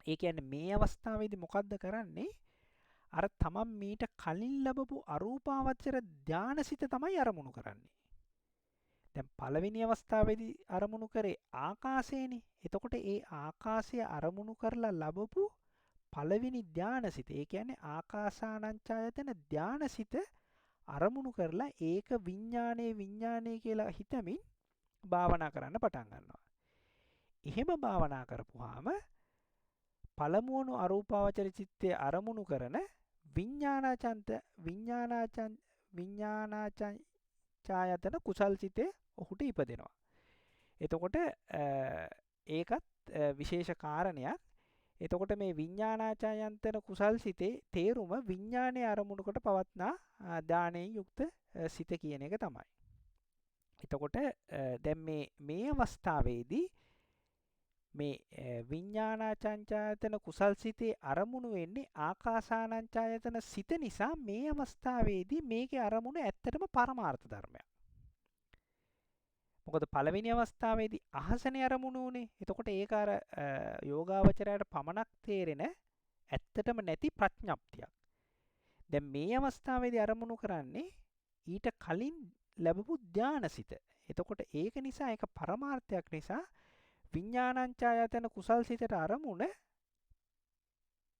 ඒ කියන්නේ මේ අවස්ථාවේදී මොකද්ද කරන්නේ? අර තමන් මීට කලින් ලැබපු අරූපාවචර ධානසිත තමයි අරමුණු කරන්නේ. දැන් පළවෙනි අවස්ථාවේදී අරමුණු කරේ ආකාශයනේ. එතකොට ඒ ආකාශය අරමුණු කරලා ලැබපු පළවෙනි ධානසිත. ඒ කියන්නේ ආකාසානංචායතන ධානසිත අරමුණු කරලා ඒක විඤ්ඤාණේ කියලා හිතමින් භාවනා කරන්න පටන් ගන්නවා. එහෙම භාවනා කරපුවාම පළමුවන අරූපාවචර චිත්තය අරමුණු කරන විඤ්ඤාණාචායතන කුසල් සිතේ ඔහුට ඉපදෙනවා. එතකොට ඒකත් විශේෂ කාරණයක්. එතකොට මේ විඤ්ඤාණාචායතන කුසල් සිතේ තේරුම විඤ්ඤාණය අරමුණු කොට පවත්නා දානයෙන් යුක්ත සිත කියන එක තමයි. එතකොට දැන් මේ අවස්ථාවේදී මේ විඤ්ඤාණාචායතන කුසල් සිතේ අරමුණු වෙන්නේ ආකාසානංචායතන සිත නිසා මේ අවස්ථාවේදී මේකේ අරමුණ ඇත්තටම පරමාර්ථ ධර්මයක්. මොකද පළවෙනි අවස්ථාවේදී අහසනේ අරමුණු උනේ. එතකොට ඒක අර යෝගාවචරයට පමණක් තේරෙන ඇත්තටම නැති ප්‍රඥප්තියක්. දැන් මේ අවස්ථාවේදී අරමුණු කරන්නේ ඊට කලින් ලැබපු ධානසිත. එතකොට ඒක නිසා ඒක පරමාර්ථයක් නිසා විඤ්ඤාණංචායතන කුසල් සිතට අරමුණ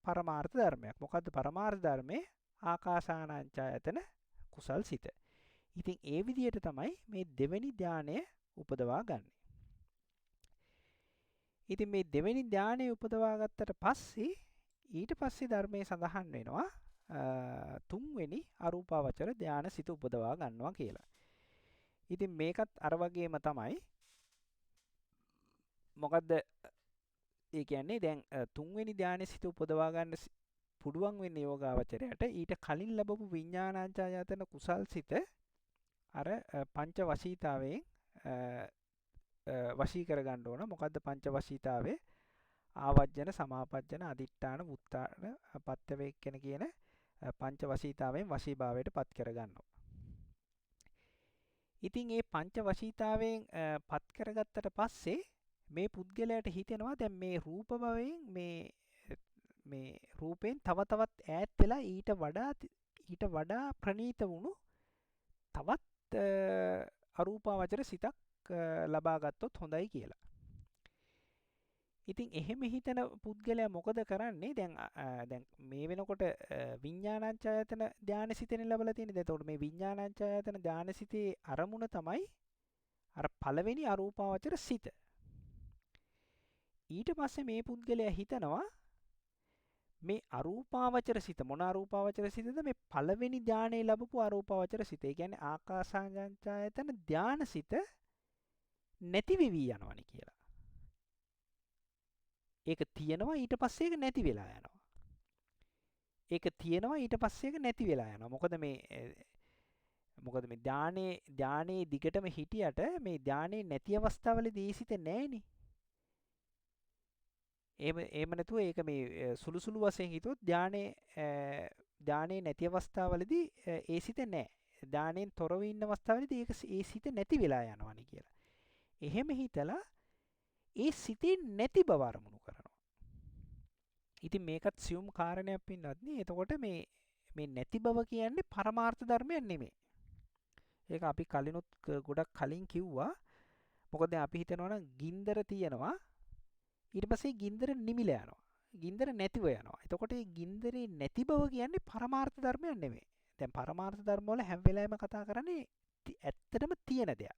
පරමාර්ථ ධර්මයක්. මොකද්ද පරමාර්ථ ධර්මයේ? ආකාසානංචායතන කුසල් සිත. ඉතින් ඒ විදිහට තමයි මේ දෙවෙනි ධානය උපදවා ගන්න. ඉතින් මේ දෙවෙනි ධානය උපදවා ගත්තට පස්සේ ඊට පස්සේ ධර්මයේ සඳහන් වෙනවා තුන්වෙනි අරූපාවචර ධාන සිත උපදවා ගන්නවා කියලා. ඉතින් මේකත් අර වගේම තමයි. මොකද්ද ඒ කියන්නේ දැන් තුන්වෙනි ධානය සිත උපදවා ගන්න පුළුවන් වෙන්නේ යෝගාවචරයට ඊට කලින් ලැබපු විඤ්ඤාණාචායතන කුසල් සිත අර පංච වශීතාවයෙන් වශී කර ගන්න ඕන. මොකද්ද පංච වශීතාවේ? ආවජ්ජන, සමාපජ්ජන, අදිඨාන, උත්තාන, පත්‍යවේක්කන කියන පංච වශීතාවයෙන් වශීභාවයට පත් කර ගන්නවා. ඉතින් මේ පංච වශීතාවයෙන් පත් කරගත්තට පස්සේ මේ පුද්ගලයාට හිතෙනවා දැන් මේ රූප භවයෙන් මේ රූපයෙන් තව තවත් ඈත් වෙලා ඊට වඩා ප්‍රණීත වුණු තවත් අරූපාවචර සිතක් ලබා ගත්තොත් හොඳයි කියලා. ඉතින් එහෙම හිතන පුද්ගලයා මොකද කරන්නේ? දැන් මේ වෙනකොට විඤ්ඤාණංචායතන ධානසිතෙන් ලැබලා තියෙන්නේ. එතකොට මේ විඤ්ඤාණංචායතන ධානසිතේ අරමුණ තමයි අර පළවෙනි අරූපාවචර සිත. ඊට පස්සේ මේ පුද්ගලයා හිතනවා මේ අරූපාවචර සිත මොන අරූපාවචර සිතද? මේ පළවෙනි ධානයේ ලැබපු අරූපාවචර සිත. ඒ කියන්නේ ආකාසානංචායතන ධානසිත නැති වෙවි යනවනි කියලා. ඒක තියෙනවා ඊට පස්සේ ඒක නැති වෙලා යනවා. ඒක තියෙනවා ඊට පස්සේ ඒක නැති වෙලා යනවා. මොකද මේ ධානයේ දිගටම හිටියට මේ ධානයේ නැති අවස්ථාවලදී ඒ සිත නැහෙනේ. එහෙම නැතුව ඒක මේ සුළු වශයෙන් හිතුවොත් ධානයේ නැති අවස්ථාවලදී ඒ සිත නැහැ. ධානයෙන් තොරව ඉන්න අවස්ථාවලදී ඒ සිත නැති වෙලා යනවානි කියලා. එහෙම හිතලා ඒ සිතේ නැති බව අරමුණු කරනවා. ඉතින් මේකත් සියුම් කාරණයක් පින්නත් නේ. එතකොට මේ නැති බව කියන්නේ පරමාර්ථ ධර්මයක් නෙමෙයි. ඒක අපි කලිනුත් ගොඩක් කලින් කිව්වා. මොකද අපි හිතනවා නම් ගින්දර තියෙනවා ඊට පස්සේ ගින්දර නිමිලා යනවා. ගින්දර නැතිව යනවා. එතකොට මේ ගින්දරේ නැති බව කියන්නේ පරමාර්ථ ධර්මයක් නෙමෙයි. දැන් පරමාර්ථ ධර්ම වල හැම වෙලාවෙම කතා කරන්නේ ඇත්තටම තියෙන දෙයක්.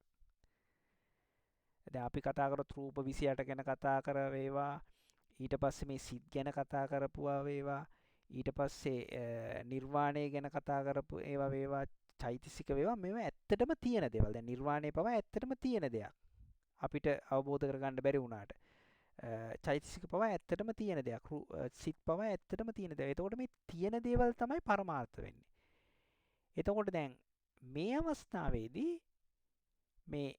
දැන් අපි කතා කරොත් රූප 28 ගැන කතා කර වේවා. ඊට පස්සේ මේ සිත් ගැන කතා කරපුවා වේවා. ඊට පස්සේ නිර්වාණය ගැන කතා කරපු ඒවා වේවා. චෛතසික වේවා. මේවා ඇත්තටම තියෙන දේවල්. දැන් නිර්වාණය පවා ඇත්තටම තියෙන දෙයක්. අපිට අවබෝධ කරගන්න බැරි වුණාට චෛතසික පවා ඇත්තටම තියෙන දෙයක්. සිත් පවා ඇත්තටම තියෙන දෙයක්. එතකොට මේ තියෙන දේවල් තමයි පරමාර්ථ වෙන්නේ. එතකොට දැන් මේ අවස්ථාවේදී මේ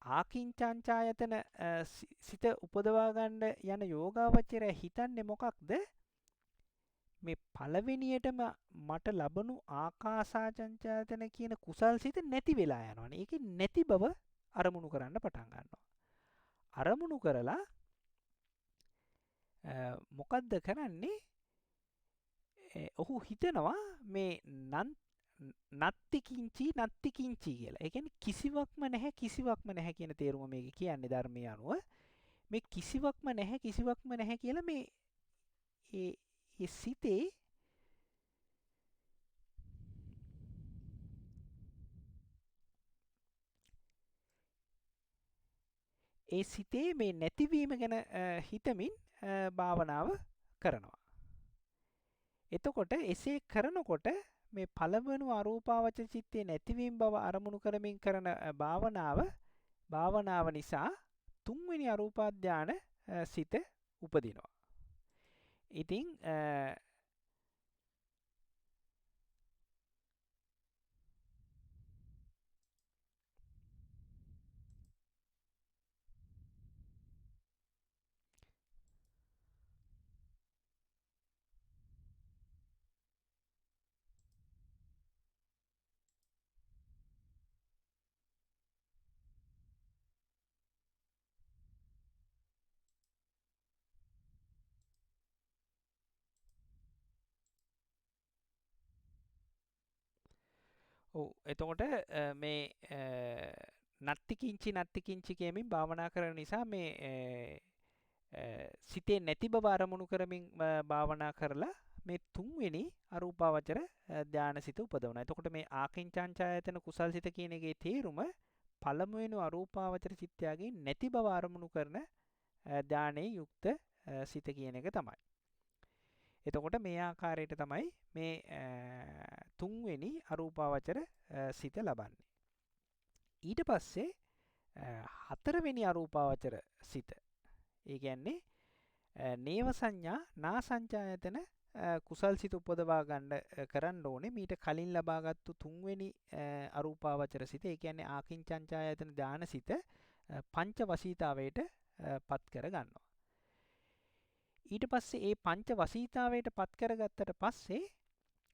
ආකින්චංචායතන සිත උපදවා ගන්න යන යෝගාවචරය හිතන්නේ මොකක්ද? මේ පළවෙනියටම මට ලැබුණු ආකාසාචංචායතන කියන කුසල් සිත නැති වෙලා යනවානේ. ඒකේ නැති බව අරමුණු කරන්න පටන් ගන්නවා. අරමුණු කරලා මොකද්ද කරන්නේ? ඔහු හිතනවා මේ නත්ති කිංචි කියලා. ඒ කියන්නේ කිසිවක්ම නැහැ කියන තේරුම මේක කියන්නේ ධර්මයේ අනුව. මේ කිසිවක්ම නැහැ කියලා මේ ඒ සිතේ මේ නැතිවීම ගැන හිතමින් භාවනාව කරනවා. එතකොට එසේ කරනකොට මේ පළවෙනි අරූපාවචර චිත්තේ නැතිවීම බව අරමුණු කරමින් කරන භාවනාව නිසා තුන්වෙනි අරූපාධ්‍යාන සිත උපදිනවා. ඉතින් එතකොට මේ නත්ති කිංචි කියමින් භාවනා කරන නිසා මේ සිතේ නැති බව අරමුණු කරමින් භාවනා කරලා මේ තුන්වෙනි අරූපාවචර ධානසිත උපදවනවා. එතකොට මේ ආකින්චංචායතන කුසල්සිත කියන එකේ තේරුම පළමුවෙනි අරූපාවචර චිත්තයගේ නැති බව අරමුණු කරන ධානයේ යුක්ත සිත කියන එක තමයි. එතකොට මේ ආකාරයට තමයි මේ තුන්වෙනි අරූපාවචර සිත ලබන්නේ. ඊට පස්සේ හතරවෙනි අරූපාවචර සිත. ඒ කියන්නේ නේව සංඥා නා සංචායතන කුසල් සිත උපදවා ගන්න කරන්න ඕනේ. මීට කලින් ලබාගත්තු තුන්වෙනි අරූපාවචර සිත. ඒ කියන්නේ ආකින්චංචායතන ධාන සිත පංච වසීතාවයට පත් කර ගන්නවා. ඊට පස්සේ ඒ පංච වසීතාවයට පත් කරගත්තට පස්සේ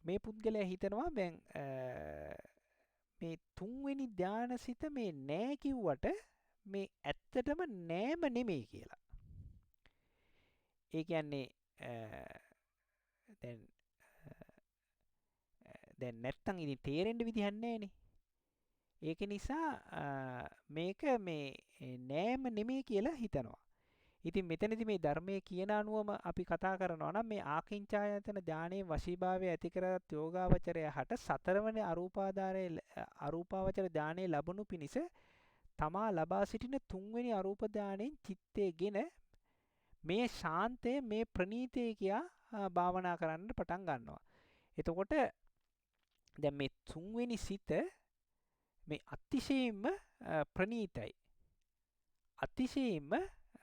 මේ පුද්ගලයා හිතනවා දැන් මේ තුන්වෙනි ධානසිත මේ නෑ කිව්වට මේ ඇත්තටම නෑම නෙමෙයි කියලා. ඒ කියන්නේ දැන් නැත්තම් ඉතින් තේරෙන්න විදිහක් නෑනේ. ඒක නිසා මේක මේ නෑම නෙමෙයි කියලා හිතනවා. ඉතින් මෙතනදී මේ ධර්මයේ කියන අනුවම අපි කතා කරනවා නම් මේ ආකින්චායතන ධානයේ වශීභාවය ඇති කරගත් යෝගාවචරයට සතරවන අරූපාවචර ධානයේ ලැබුණු පිණිස තමා ලබා සිටින තුන්වෙනි අරූප ධානයෙන් චිත්තේගෙන මේ ශාන්තය මේ ප්‍රණීතය කියා භාවනා කරන්න පටන් ගන්නවා. එතකොට දැන් මේ තුන්වෙනි සිත මේ අතිශයින්ම ප්‍රණීතයි. අතිශයින්ම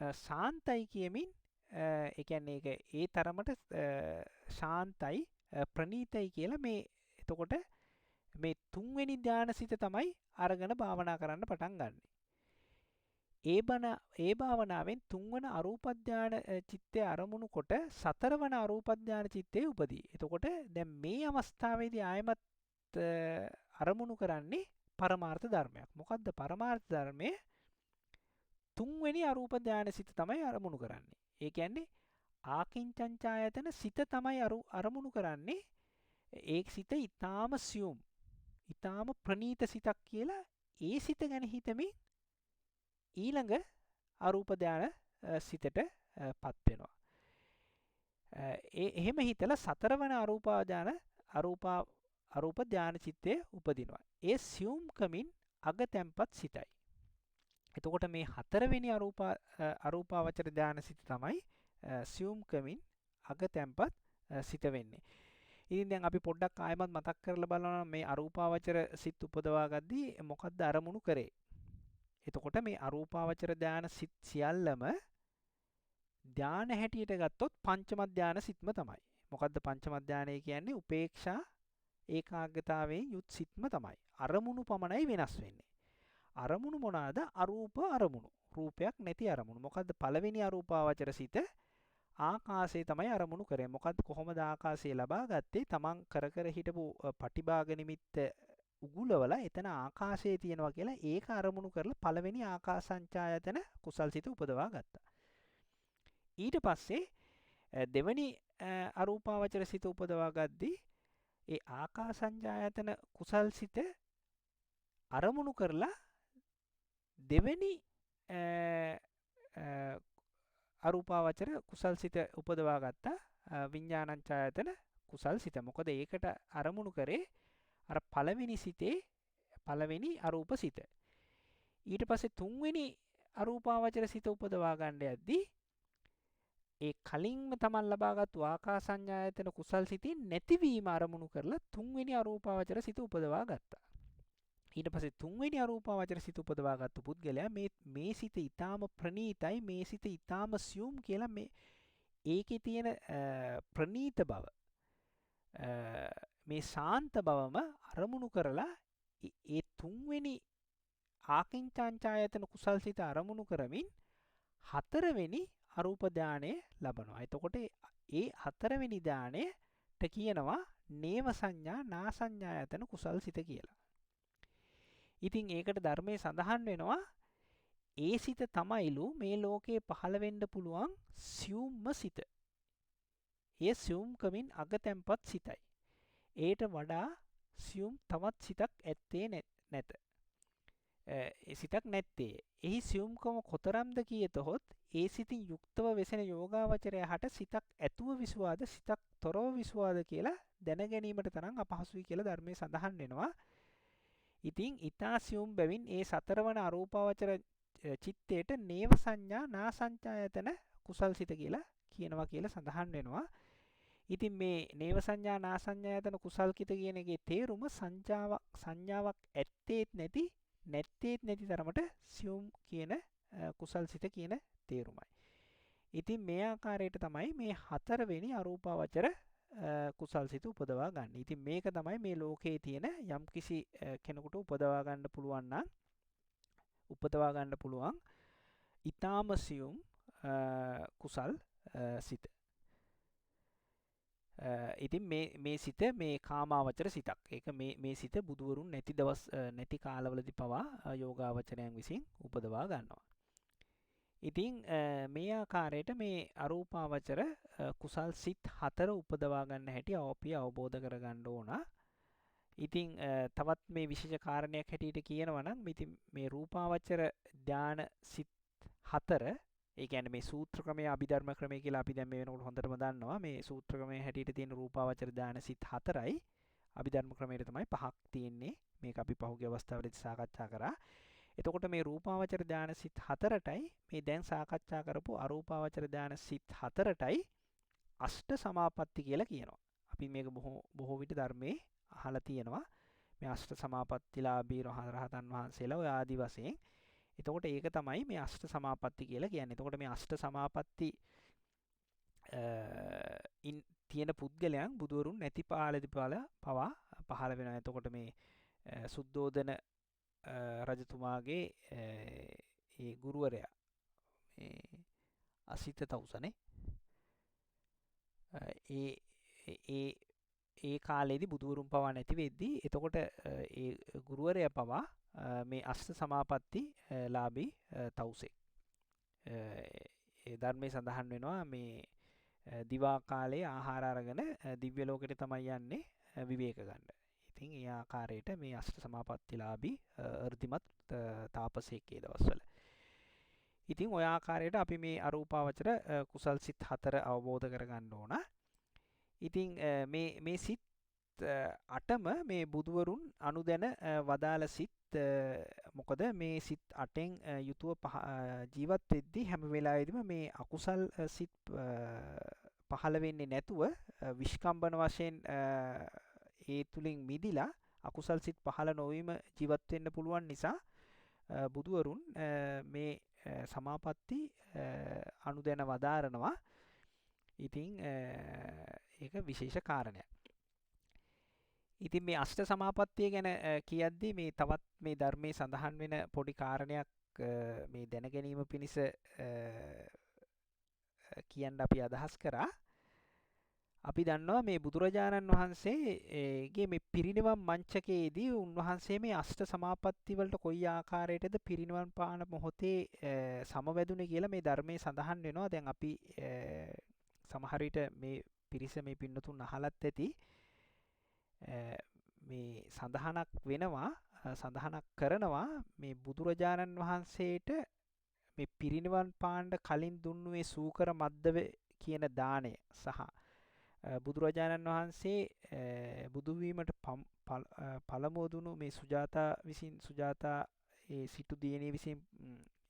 ශාන්තයි කියමින් ඒ කියන්නේ ඒක ඒ තරමට ශාන්තයි ප්‍රණීතයි කියලා මේ එතකොට මේ තුන්වෙනි ධානසිත තමයි අරගෙන භාවනා කරන්න පටන් ගන්නෙ. ඒ භාවනාවෙන් තුන්වන අරූප ධාන චිත්තය අරමුණු කොට සතරවන අරූප ධාන චිත්තේ උපදී. එතකොට දැන් මේ අවස්ථාවේදී ආයමත් අරමුණු කරන්නේ පරමාර්ථ ධර්මයක්. මොකද්ද පරමාර්ථ ධර්මය? තුන්වෙනි අරූප ධාන සිත තමයි අරමුණු කරන්නේ. ඒ කියන්නේ ආකින්චංචායතන සිත තමයි අරමුණු කරන්නේ. ඒ සිත ඊටාම සියුම් ඊටාම ප්‍රණීත සිතක් කියලා ඒ සිත ගැන හිතමින් ඊළඟ අරූප ධාන සිතට පත් වෙනවා. එහෙම හිතලා සතරවන අරූප ධාන චිත්තේ උපදිනවා. ඒ සියුම් කමින් අග තැම්පත් සිතයි. එතකොට මේ හතරවෙනි අරූපාවචර ධාන සිත තමයි සියුම් කමින් අග තැම්පත් සිත වෙන්නේ. ඉතින් දැන් අපි පොඩ්ඩක් ආයෙමත් මතක් කරලා බලනවා මේ අරූපාවචර සිත් උපදවා ගද්දී මොකද්ද අරමුණු කරේ? එතකොට මේ අරූපාවචර ධාන සිත් සියල්ලම ධාන හැටියට ගත්තොත් පංචම ධාන සිත්ම තමයි. මොකද්ද පංචම ධානය කියන්නේ? උපේක්ෂා ඒකාග්‍රතාවයෙන් යුත් සිත්ම තමයි. අරමුණු පමණයි වෙනස් වෙන්නේ. අරමුණු මොනවාද? අරූප අරමුණු. රූපයක් නැති අරමුණු. මොකද්ද පළවෙනි අරූපාවචර සිත? ආකාශය තමයි අරමුණු කරේ. මොකද කොහොමද ආකාශය ලබා ගත්තේ? තමන් කර කර හිටපු පටිභාග නිමිත්ත උගුලවලා එතන ආකාශය තියෙනවා කියලා ඒක අරමුණු කරලා පළවෙනි ආකාස සංචායතන කුසල්සිත උපදවා ගත්තා. ඊට පස්සේ දෙවනි අරූපාවචර සිත උපදවා ගද්දී ඒ ආකාස සංචායතන කුසල්සිත අරමුණු කරලා දෙවෙනි අරූපාවචර කුසල්සිත උපදවා ගත්තා විඥානංචායතන කුසල්සිත. මොකද ඒකට අරමුණු කරේ අර පළවෙනි සිතේ පළවෙනි අරූප සිත. ඊට පස්සේ තුන්වෙනි අරූපාවචර සිත උපදවා ගන්න යද්දී ඒ කලින්ම තමන් ලබාගත්තු ආකාස සංඥායතන කුසල් සිතින් නැතිවීම අරමුණු කරලා තුන්වෙනි අරූපාවචර සිත උපදවා ගත්තා. ඊට පස්සේ තුන්වෙනි අරූපාවචර සිත උපදවා ගත්තු පුද්ගලයා මේ සිත ඊටාම ප්‍රණීතයි, මේ සිත ඊටාම සියුම් කියලා මේ ඒකේ තියෙන ප්‍රණීත බව මේ ශාන්ත බවම අරමුණු කරලා ඒ තුන්වෙනි ආකින්චාංචායතන කුසල් සිත අරමුණු කරමින් හතරවෙනි අරූප ධානය ලබනවා. එතකොට ඒ හතරවෙනි ධානයට කියනවා නේව සංඥා නා සංඥායතන කුසල් සිත කියලා. ඉතින් ඒකට ධර්මයේ සඳහන් වෙනවා ඒ සිත තමයිලු මේ ලෝකේ පහළ වෙන්න පුළුවන් සියුම්ම සිත. ඒ සියුම්කමින් අගතැන්පත් සිතයි. ඒට වඩා සියුම් තවත් සිතක් ඇත්තේ නැත. සිතක් නැත්තේ. එහි සියුම්කම කොතරම්ද කියතොත් ඒ සිතින් යුක්තව වෙසෙන යෝගාවචරය හට සිතක් ඇතුව විසුවාද සිතක් තොරව විසුවාද කියලා දැන ගැනීමට තරම් අපහසුයි කියලා ධර්මයේ සඳහන් වෙනවා. ඉතින් ඊතා සියුම් බැවින් ඒ සතරවන අරූපාවචර චිත්තේට නේව සංඥා නා සංඥායතන කුසල් සිත කියලා කියනවා කියලා සඳහන් වෙනවා. ඉතින් මේ නේව සංඥා නා සංඥායතන කුසල් කිත කියන එකේ තේරුම සංඥාවක් ඇත්තේත් නැත්තේත් නැති තරමට සියුම් කියන කුසල් සිත කියන තේරුමයි. ඉතින් මේ ආකාරයට තමයි මේ හතරවෙනි අරූපාවචර කුසල් සිත උපදවා ගන්න. ඉතින් මේක තමයි මේ ලෝකයේ තියෙන යම්කිසි කෙනෙකුට උපදවා ගන්න පුළුවන් ඊ타ම සියුම් කුසල් සිත. ඉතින් මේ සිත මේ කාමාවචර සිතක්. ඒක මේ සිත බුදුවරුන් නැති කාලවලදී පවා යෝගාවචරයන් විසින් උපදවා ගන්නවා. ඉතින් මේ ආකාරයට මේ අරූපාවචර කුසල් සිත් 4 උපදවා ගන්න හැටි අපි අවබෝධ කරගන්න ඕන. ඉතින් තවත් මේ විශේෂ කාරණයක් හැටියට කියනවා නම් ඉතින් මේ රූපාවචර ධාන සිත් 4 ඒ කියන්නේ මේ සූත්‍ර ක්‍රමයේ අභිධර්ම ක්‍රමයේ කියලා අපි දැන් මේ වෙනකොට හොඳටම දන්නවා. මේ සූත්‍ර ක්‍රමයේ හැටියට තියෙන රූපාවචර ධාන සිත් 4යි අභිධර්ම ක්‍රමයේ තමයි 5ක් තියෙන්නේ. මේක අපි පහුගිය අවස්ථාවලදී සාකච්ඡා කරා. එතකොට මේ රූපාවචර ධාන සිත් 4ටයි මේ දැන් සාකච්ඡා කරපු අරූපාවචර ධාන සිත් 4ටයි අෂ්ට සමාපatti කියලා කියනවා. අපි මේක බොහෝ විට ධර්මයේ අහලා තියෙනවා. මේ අෂ්ට සමාපත්තිලාභී රහතන් වහන්සේලා ඔය ආදි වශයෙන්. එතකොට ඒක තමයි මේ අෂ්ට සමාපatti කියලා කියන්නේ. එතකොට මේ අෂ්ට සමාපatti තියෙන පුද්ගලයන් බුදුවරුන් නැති පාළදී පවා පහළ වෙනවා. එතකොට මේ සුද්ධෝදන රජතුමාගේ ඒ ගුරුවරයා මේ අසිත තවුසනේ ඒ කාලේදී බුදුවරුන් පවා නැති වෙද්දී එතකොට ඒ ගුරුවරයා පවා මේ අෂ්ට සමාපatti ලාභී තවුසෙක්. ඒ ධර්මයේ සඳහන් වෙනවා මේ දිවා කාලේ ආහාර අරගෙන දිව්‍ය ලෝකෙට තමයි යන්නේ විවේක ගන්න. ඉතින් ඒ ආකාරයට මේ අෂ්ට සමාපත්තිලාභී අර්ධිමත් තාපසයෙක් ඒ දවස්වල. ඉතින් ඔය ආකාරයට අපි මේ අරූපාවචර කුසල් සිත් 4 අවබෝධ කරගන්න ඕන. ඉතින් මේ සිත් 8ම මේ බුදුවරුන් අනුදැන වදාළ සිත්. මොකද මේ සිත් 8න් යුතුව ජීවත් වෙද්දී හැම වෙලාවෙදිම මේ අකුසල් සිත් පහළ වෙන්නේ නැතුව විස්කම්බන වශයෙන් ඒ තුලින් මිදිලා අකුසල් සිත් පහළ නොවීම ජීවත් වෙන්න පුළුවන් නිසා බුදුවරුන් මේ සමාපatti අනුදැන වදාරනවා. ඉතින් ඒක විශේෂ කාරණයක්. ඉතින් මේ අෂ්ට සමාපත්තිය ගැන කියද්දී මේ තවත් මේ ධර්මයේ සඳහන් වෙන පොඩි කාරණයක් මේ දැන ගැනීම පිණිස කියන්න අපි අදහස් කරා. අපි දන්නවා මේ බුදුරජාණන් වහන්සේගේ මේ පිරිනිවන් මංචකයේදී උන්වහන්සේ මේ අෂ්ට සමාපatti වලට කොයි ආකාරයටද පිරිනිවන් පාන මොහොතේ සමවැදුනේ කියලා මේ ධර්මයේ සඳහන් වෙනවා. දැන් අපි සමහර විට මේ පිරිස මේ පින්නතුන් අහලත් ඇති මේ සඳහනක් කරනවා මේ බුදුරජාණන් වහන්සේට මේ පිරිනිවන් පාන්න කලින් දුන්නු මේ සූකර මද්දව කියන දාණය සහ බුදුරජාණන් වහන්සේ බුදු වීමට පළමුව දුණු මේ සුජාතා ඒ සිටු දියණිය විසින්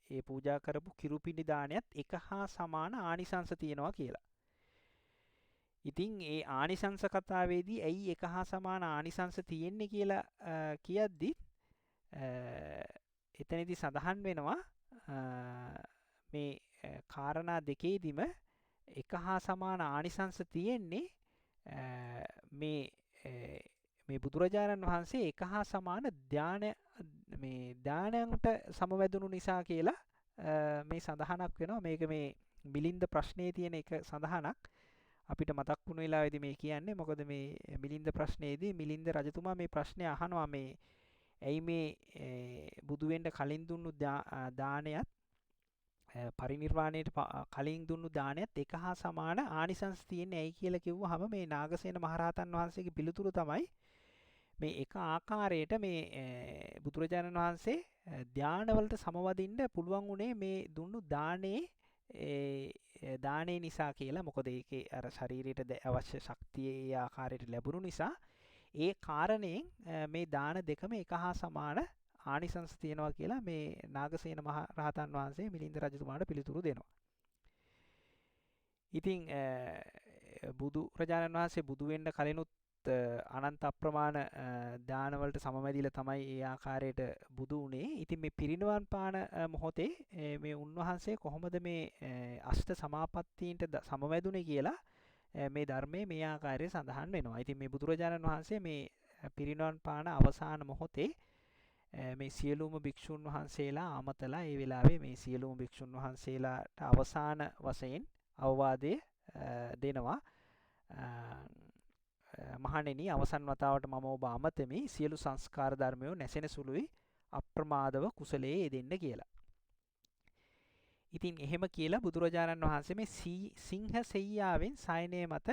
ඒ පූජා කරපු කිරුපිණි දානයත් එක හා සමාන ආනිසංස තියෙනවා කියලා. ඉතින් ඒ ආනිසංස කතාවේදී ඇයි එක හා සමාන ආනිසංස තියෙන්නේ කියලා කියද්දි එතනදී සඳහන් වෙනවා මේ කාරණා දෙකේදීම එක හා සමාන ආනිසංස තියෙන්නේ මේ බුදුරජාණන් වහන්සේ එක හා සමාන ධානයන්ට සමවැදුණු නිසා කියලා මේ සඳහනක් වෙනවා. මේක මේ මිලින්ද ප්‍රශ්නයේ තියෙන එක සඳහනක් අපිට මතක් වුණු වෙලාවේදී මේ කියන්නේ. මොකද මේ මිලින්ද ප්‍රශ්නයේදී මිලින්ද රජතුමා මේ ප්‍රශ්නය අහනවා මේ ඇයි මේ බුදු වෙන්න කලින් දුන්නු දානයත් පරිනිර්වාණයට කලින් දුන්නු දානයත් එක හා සමාන ආනිසංස තියෙන්නේ ඇයි කියලා කිව්වහම මේ නාගසේන මහරහතන් වහන්සේගේ පිළිතුරු තමයි මේ එක ආකාරයට මේ බුදුරජාණන් වහන්සේ ධානවලට සමවදින්න පුළුවන් උනේ මේ දුන්නු දානේ නිසා කියලා. මොකද ඒකේ අර ශරීරයට අවශ්‍ය ශක්තිය ඒ ආකාරයට ලැබුණු නිසා ඒ කාරණයෙන් මේ දාන දෙකම එක හා සමාන ආනිසංස තියෙනවා කියලා මේ නාගසේන මහ රහතන් වහන්සේ මිලින්ද රජතුමාට පිළිතුරු දෙනවා. ඉතින් බුදුරජාණන් වහන්සේ බුදු වෙන්න කලිනුත් අනන්ත අප්‍රමාණ දානවලට සමවැදිලා තමයි ඒ ආකාරයට බුදු වුණේ. ඉතින් මේ පිරිනිවන් පාන මොහොතේ මේ උන්වහන්සේ කොහොමද මේ අෂ්ට සමාපත්තීන්ට සමවැදුනේ කියලා මේ ධර්මයේ මේ ආකාරයට සඳහන් වෙනවා. ඉතින් මේ බුදුරජාණන් වහන්සේ මේ පිරිනිවන් පාන අවසාන මොහොතේ මේ සියලුම භික්ෂුන් වහන්සේලා අමතලා ඒ වෙලාවේ මේ සියලුම භික්ෂුන් වහන්සේලාට අවසාන වශයෙන් අවවාදය දෙනවා. මහණෙනි, අවසන් වතාවට මම ඔබ අමතමි. සියලු සංස්කාර ධර්මයෝ නැසෙන සුළුයි අප්‍රමාදව කුසලයේ යෙදෙන්න කියලා. ඉතින් එහෙම කියලා බුදුරජාණන් වහන්සේ මේ සිංහ සෙයියාවෙන් සයනය මත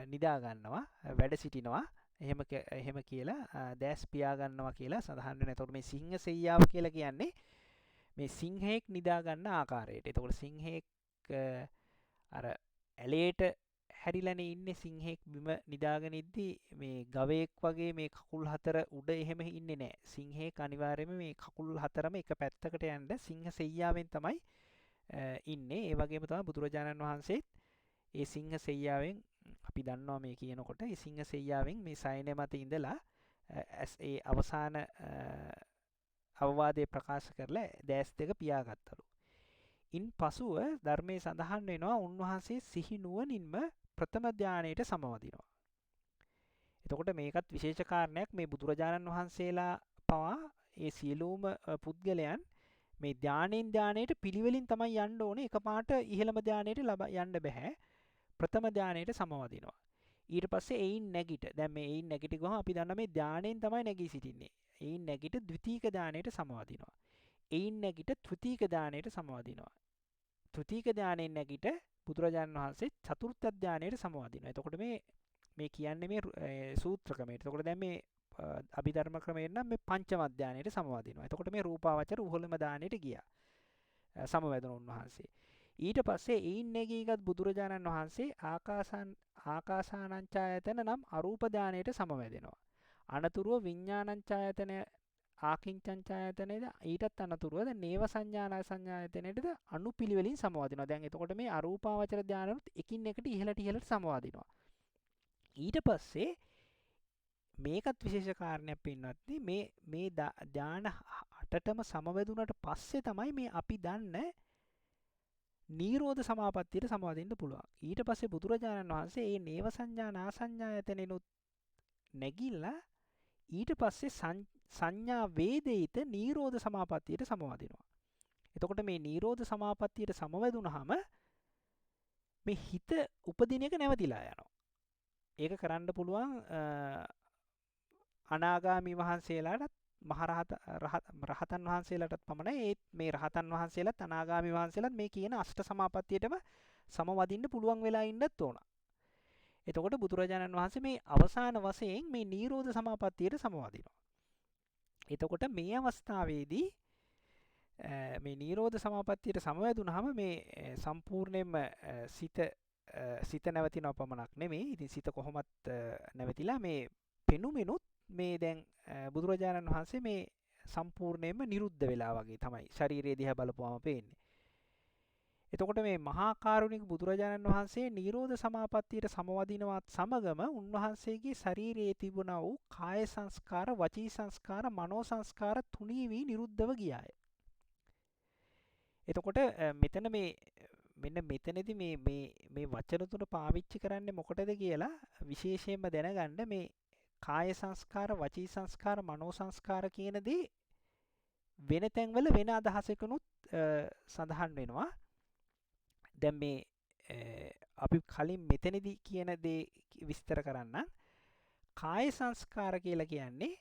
නිදා ගන්නවා, වැඩ සිටිනවා. එහෙම කියලා දැස් පියා ගන්නවා කියලා සඳහන් වෙනවා. එතකොට මේ සිංහ සෙයියාව කියලා කියන්නේ මේ සිංහෙක් නිදා ගන්න ආකාරයට. එතකොට සිංහෙක් අර ඇලේට හැරිලානේ ඉන්නේ. සිංහෙක් බිම නිදාගෙන ඉද්දි මේ ගවයෙක් වගේ මේ කකුල් හතර උඩ එහෙම ඉන්නේ නැහැ. සිංහෙක් අනිවාර්යයෙන්ම මේ කකුල් හතරම එක පැත්තකට යන්න සිංහ සෙයියාවෙන් තමයි ඉන්නේ. ඒ වගේම තමයි බුදුරජාණන් වහන්සේත් ඒ සිංහ සෙයියාවෙන් අපි දන්නවා මේ කියනකොට ඒ සිංහ සෙයියාවෙන් මේ සයනය මත ඉඳලා ඒ අවසාන අවවාදය ප්‍රකාශ කරලා දැස් දෙක පියාගත්තලු. ඉන් පසුව ධර්මයේ සඳහන් වෙනවා උන්වහන්සේ සිහි නුවණින්ම ප්‍රථම ධානයට සමවදිනවා. එතකොට මේකත් විශේෂ කාරණයක්. මේ බුදුරජාණන් වහන්සේලා පවා ඒ සියලුම පුද්ගලයන් මේ ධානයට පිළිවෙලින් තමයි යන්න ඕනේ. එකපාරට ඉහළම ධානයට යන්න බෑ. ප්‍රථම ධානයට සමවදිනවා. ඊට පස්සේ එයින් නැගිට. දැන් මේ එයින් නැගිට ගිහම අපි දන්නා මේ ධානයෙන් තමයි නැගී සිටින්නේ. එයින් නැගිට ද්විතීක ධානයට සමවදිනවා. එයින් නැගිට තෘතීක ධානයට සමවදිනවා. තෘතීක ධානයෙන් නැගිට බුදුරජාණන් වහන්සේ චතුර්ථ ධානයට සමවදිනවා. එතකොට මේ කියන්නේ මේ සූත්‍ර ක්‍රමයට. එතකොට දැන් මේ අභිධර්ම ක්‍රමයෙන් නම් මේ පංචම ධානයට සමවදිනවා. එතකොට මේ රූපාවචර උහළම ධානයට ගියා. සමවැදුණු උන්වහන්සේ. ඊට පස්සේ එයින් නැගීගත් බුදුරජාණන් වහන්සේ ආකාසානංචායතන නම් අරූප ධානයට සමවැදෙනවා. අනතුරුව විඥානංචායතන ආකින්චංචායතනයේද ඊටත් අනතුරුව දැන් නේව සංඥායතනයේද අනුපිළිවෙලින් සමවදිනවා. දැන් එතකොට මේ අරූපාවචර ධානවලුත් එකින් එකට ඉහළට සමවදිනවා. ඊට පස්සේ මේකත් විශේෂ කාරණයක් පින්වත්නි. මේ ධාන 8ටම සමවැදුනට පස්සේ තමයි මේ අපි දන්න නිරෝධ සමාපත්තියට සමවදින්න පුළුවන්. ඊට පස්සේ බුදුරජාණන් වහන්සේ මේ නේව සංඥා නාසඤ්ඤායතනෙනුත් නැගිලා ඊට පස්සේ සංඥා වේදිත නිරෝධ සමාපත්තියට සමවදිනවා. එතකොට මේ නිරෝධ සමාපත්තියට සමවැදුනහම මේ හිත උපදින එක නැවතිලා යනවා. ඒක කරන්න පුළුවන් අනාගාමී වහන්සේලාටත් රහතන් වහන්සේලාටත් පමණයි. ඒත් මේ රහතන් වහන්සේලාත් අනාගාමී වහන්සේලාත් මේ කියන අෂ්ට සමාපත්තියටම සමවදින්න පුළුවන් වෙලා ඉන්නත් ඕන. එතකොට බුදුරජාණන් වහන්සේ මේ අවසාන වශයෙන් මේ නිරෝධ සමාපත්තියට සමවදිනවා. එතකොට මේ අවස්ථාවේදී මේ නිරෝධ සමාපත්තියට සමවැදුනහම මේ සම්පූර්ණයෙන්ම සිත නැවතිනව පමණක් නෙමෙයි. ඉතින් සිත කොහොමත් නැවතිලා මේ පෙනුමෙනුත් මේ දැන් බුදුරජාණන් වහන්සේ මේ සම්පූර්ණයෙන්ම නිරුද්ධ වෙලා වගේ තමයි ශරීරය දිහා බලපුවම පේන්නේ. එතකොට මේ මහා කරුණික බුදුරජාණන් වහන්සේ නිරෝධ සමාපත්තියට සමවදිනවත් සමගම උන්වහන්සේගේ ශරීරයේ තිබුණා වූ කාය සංස්කාර, වචී සංස්කාර, මනෝ සංස්කාර තුනී වී නිරුද්ධව ගියාය. එතකොට මෙතන මෙන්න මෙතනදී මේ වචන තුන පාවිච්චි කරන්නේ මොකටද කියලා විශේෂයෙන්ම දැනගන්න. මේ කාය සංස්කාර, වචී සංස්කාර, මනෝ සංස්කාර කියන දේ වෙන තැන්වල වෙන අදහසකුනුත් සඳහන් වෙනවා. දැන් මේ අපි කලින් මෙතනදී කියන දේ විස්තර කරන්න. කාය සංස්කාර කියලා කියන්නේ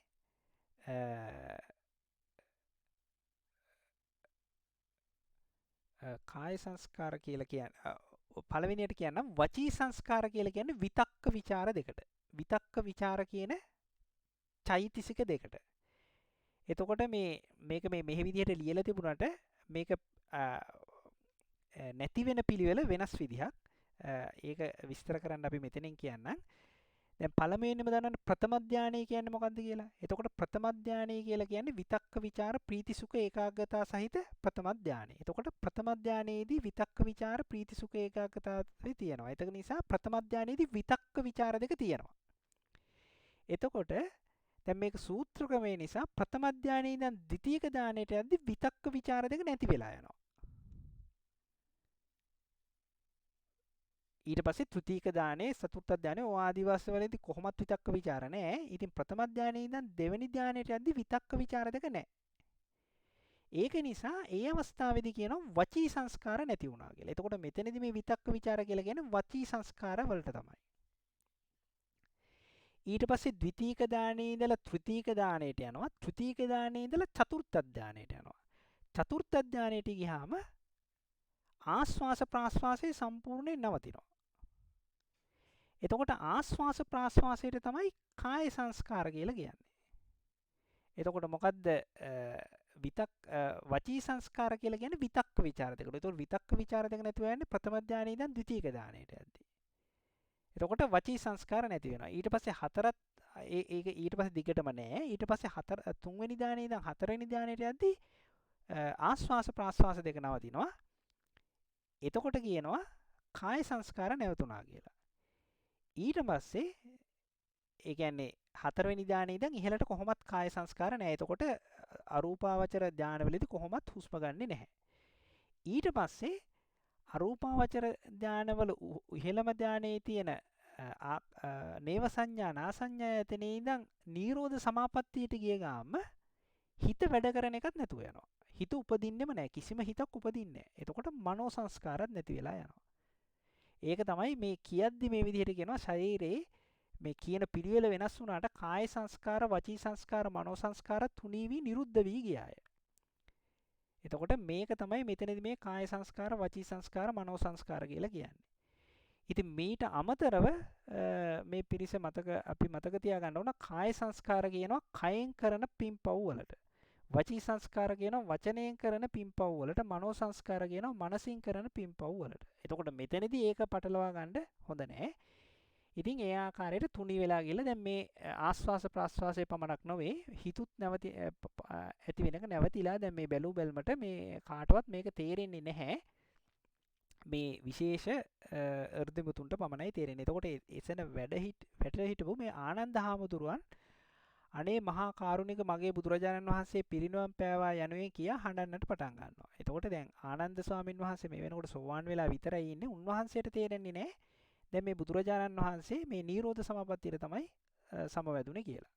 කාය සංස්කාර කියලා කියන්නේ පළවෙනියට කියන්නම් වචී සංස්කාර කියලා කියන්නේ විතක්ක ਵਿਚාර දෙකට. විතක්ක ਵਿਚාර කියන චෛතසික දෙකට. එතකොට මේක මෙහි විදිහට ලියලා තිබුණාට මේක නැති වෙන පිළිවෙල වෙනස් විදිහක්. ඒක විස්තර කරන්න අපි මෙතනින් කියන්නම්. දැන් පළමුවෙන්ම දන්නවනේ ප්‍රථම ධානය කියන්නේ මොකක්ද කියලා. එතකොට ප්‍රථම ධානය කියලා කියන්නේ විතක්ක ਵਿਚාර ප්‍රීති සුඛ ඒකාග්‍රතාව සහිත ප්‍රථම ධානය. එතකොට ප්‍රථම ධානයේදී විතක්ක ਵਿਚාර ප්‍රීති සුඛ ඒකාග්‍රතාවය තියෙනවා. ඒක නිසා ප්‍රථම ධානයේදී විතක්ක ਵਿਚාර දෙක තියෙනවා. එතකොට දැන් මේක සූත්‍ර ක්‍රමය නිසා ප්‍රථම ධානයේ ඉඳන් ද්විතීක ධානයට යද්දී විතක්ක ਵਿਚාර දෙක නැති වෙලා යනවා. ඊට පස්සේ තෘතීක ධානයේ චතුර්ථ ධානයේ ආදි වශයෙන්දී කොහොමත් විතක්ක ਵਿਚාර නැහැ. ඉතින් ප්‍රථම ධානයේ ඉඳන් දෙවෙනි ධානයට යද්දී විතක්ක ਵਿਚාර දෙක නැහැ. ඒක නිසා ඒ අවස්ථාවේදී කියනවා වචී සංස්කාර නැති වුණා කියලා. එතකොට මෙතනදී මේ විතක්ක ਵਿਚාර කියලා කියන්නේ වචී සංස්කාර වලට තමයි. ඊට පස්සේ ද්විතීක ධානයේ ඉඳලා තෘතීක ධානයට යනවා. තෘතීක ධානයේ ඉඳලා චතුර්ථ ධානයට යනවා. චතුර්ථ ධානයට ගියාම ආස්වාස ප්‍රාස්වාසයේ සම්පූර්ණයෙන් නවතිනවා. එතකොට ආස්වාස ප්‍රාස්වාසයට තමයි කාය සංස්කාර කියලා කියන්නේ. එතකොට මොකද්ද වචී සංස්කාර කියලා කියන්නේ විතක්ක ਵਿਚාර දෙකට. එතකොට විතක්ක ਵਿਚාර දෙක නැතුව යන්නේ ප්‍රථම ධානයේ ඉඳන් ද්විතීක ධානයට යද්දී. එතකොට වචී සංස්කාර නැති වෙනවා. ඊට පස්සේ හතරත් ඒක ඊට පස්සේ දිගටම නෑ. ඊට පස්සේ තුන්වෙනි ධානයේ ඉඳන් හතරවෙනි ධානයට යද්දී ආස්වාස ප්‍රාස්වාස දෙක නවතිනවා. එතකොට කියනවා කාය සංස්කාර නැවතුණා කියලා. ඊට පස්සේ ඒ කියන්නේ හතරවෙනි ධානයේ ඉඳන් ඉහළට කොහොමත් කාය සංස්කාර නැහැ. එතකොට අරූපාවචර ධානවලදී කොහොමත් හුස්ම ගන්නෙ නැහැ. ඊට පස්සේ අරූපාවචර ධානවල ඉහළම ධානයේ තියෙන නේව සංඥා නාසඤ්ඤායතනේ ඉඳන් නිරෝධ සමාපත්තියට ගිය ගාම හිත වැඩ කරන එකක් නැතුව යනවා. හිත උපදින්නෙම නැහැ. කිසිම හිතක් උපදින්නේ නැහැ. එතකොට මනෝ සංස්කාරත් නැති වෙලා යනවා. ඒක තමයි මේ කියද්දි මේ විදිහට කියනවා ශරීරේ මේ කියන පිළිවෙල වෙනස් වුණාට කාය සංස්කාර, වචී සංස්කාර, මනෝ සංස්කාර තුනී වී නිරුද්ධ වී ගියාය. එතකොට මේක තමයි මෙතනදී මේ කාය සංස්කාර, වචී සංස්කාර, මනෝ සංස්කාර කියලා කියන්නේ. ඉතින් මීට අමතරව මේ පිරිස අපි මතක තියාගන්න ඕන කාය සංස්කාර කියනවා කයෙන් කරන පින්පව් වලට. වචී සංස්කාර කියනවා වචනයෙන් කරන පින්පව් වලට. මනෝ සංස්කාර කියනවා මනසින් කරන පින්පව් වලට. එතකොට මෙතනදී ඒක පටලවා ගන්න හොඳ නැහැ. ඉතින් ඒ ආකාරයට තුනී වෙලා ගිහලා දැන් මේ ආස්වාස ප්‍රාස්වාසයේ පමණක් නොවේ හිතුත් ඇති වෙනක නැවතිලා දැන් මේ බැලු බැල්මට මේ කාටවත් මේක තේරෙන්නේ නැහැ. මේ විශේෂ අර්ධමුතුන්ට පමණයි තේරෙන්නේ. එතකොට එසන වැඩ හිටපු මේ ආනන්ද හාමුදුරුවන් අනේ මහා කාරුණික මගේ බුදුරජාණන් වහන්සේ පිරිනිවන් පෑවා යනුවෙන් කියා හඬන්නට පටන් ගන්නවා. එතකොට දැන් ආනන්ද ස්වාමීන් වහන්සේ මේ වෙනකොට සෝවාන් වෙලා විතරයි ඉන්නේ. උන්වහන්සේට තේරෙන්නේ නැහැ දැන් මේ බුදුරජාණන් වහන්සේ මේ නිරෝධ සමාපත්තියට තමයි සමවැදුනේ කියලා.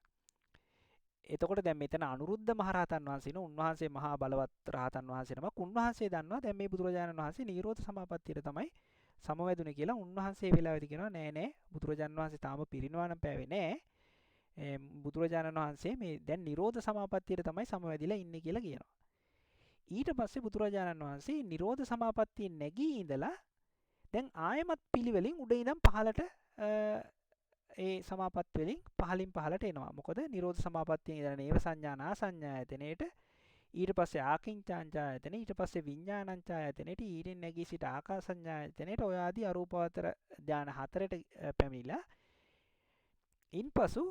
එතකොට දැන් මෙතන අනුරුද්ධ මහරහතන් වහන්සේ උන්වහන්සේ මහා බලවත් රහතන් වහන්සේ නමක්. උන්වහන්සේ දන්නවා දැන් මේ බුදුරජාණන් වහන්සේ නිරෝධ සමාපත්තියට තමයි සමවැදුනේ කියලා උන්වහන්සේ ඒ වෙලාවේදී කියනවා නෑ නෑ බුදුරජාණන් වහන්සේ තාම පිරිනිවන් පෑවේ නෑ. බුදුරජාණන් වහන්සේ මේ දැන් නිරෝධ සමාපත්තියට තමයි සමවැදිලා ඉන්නේ කියලා කියනවා. ඊට පස්සේ බුදුරජාණන් වහන්සේ නිරෝධ සමාපත්තියේ නැගී ඉඳලා දැන් ආයමත් පිළිවෙලින් උඩ ඉඳන් පහළට ඒ සමාපත් වලින් පහලින් පහළට එනවා. මොකද නිරෝධ සමාපත්තියෙන් ඉඳලා නේව සංඥා නා සංඥායතනෙට ඊට පස්සේ ආකින්චාංචායතනෙ ඊට පස්සේ විඥානංචායතනෙට ඊටින් නැගී සිට ආකාසඤ්ඤායතනෙට ඔය ආදී අරූපාවතර ධාන හතරට පැමිණිලා ඉන්පසු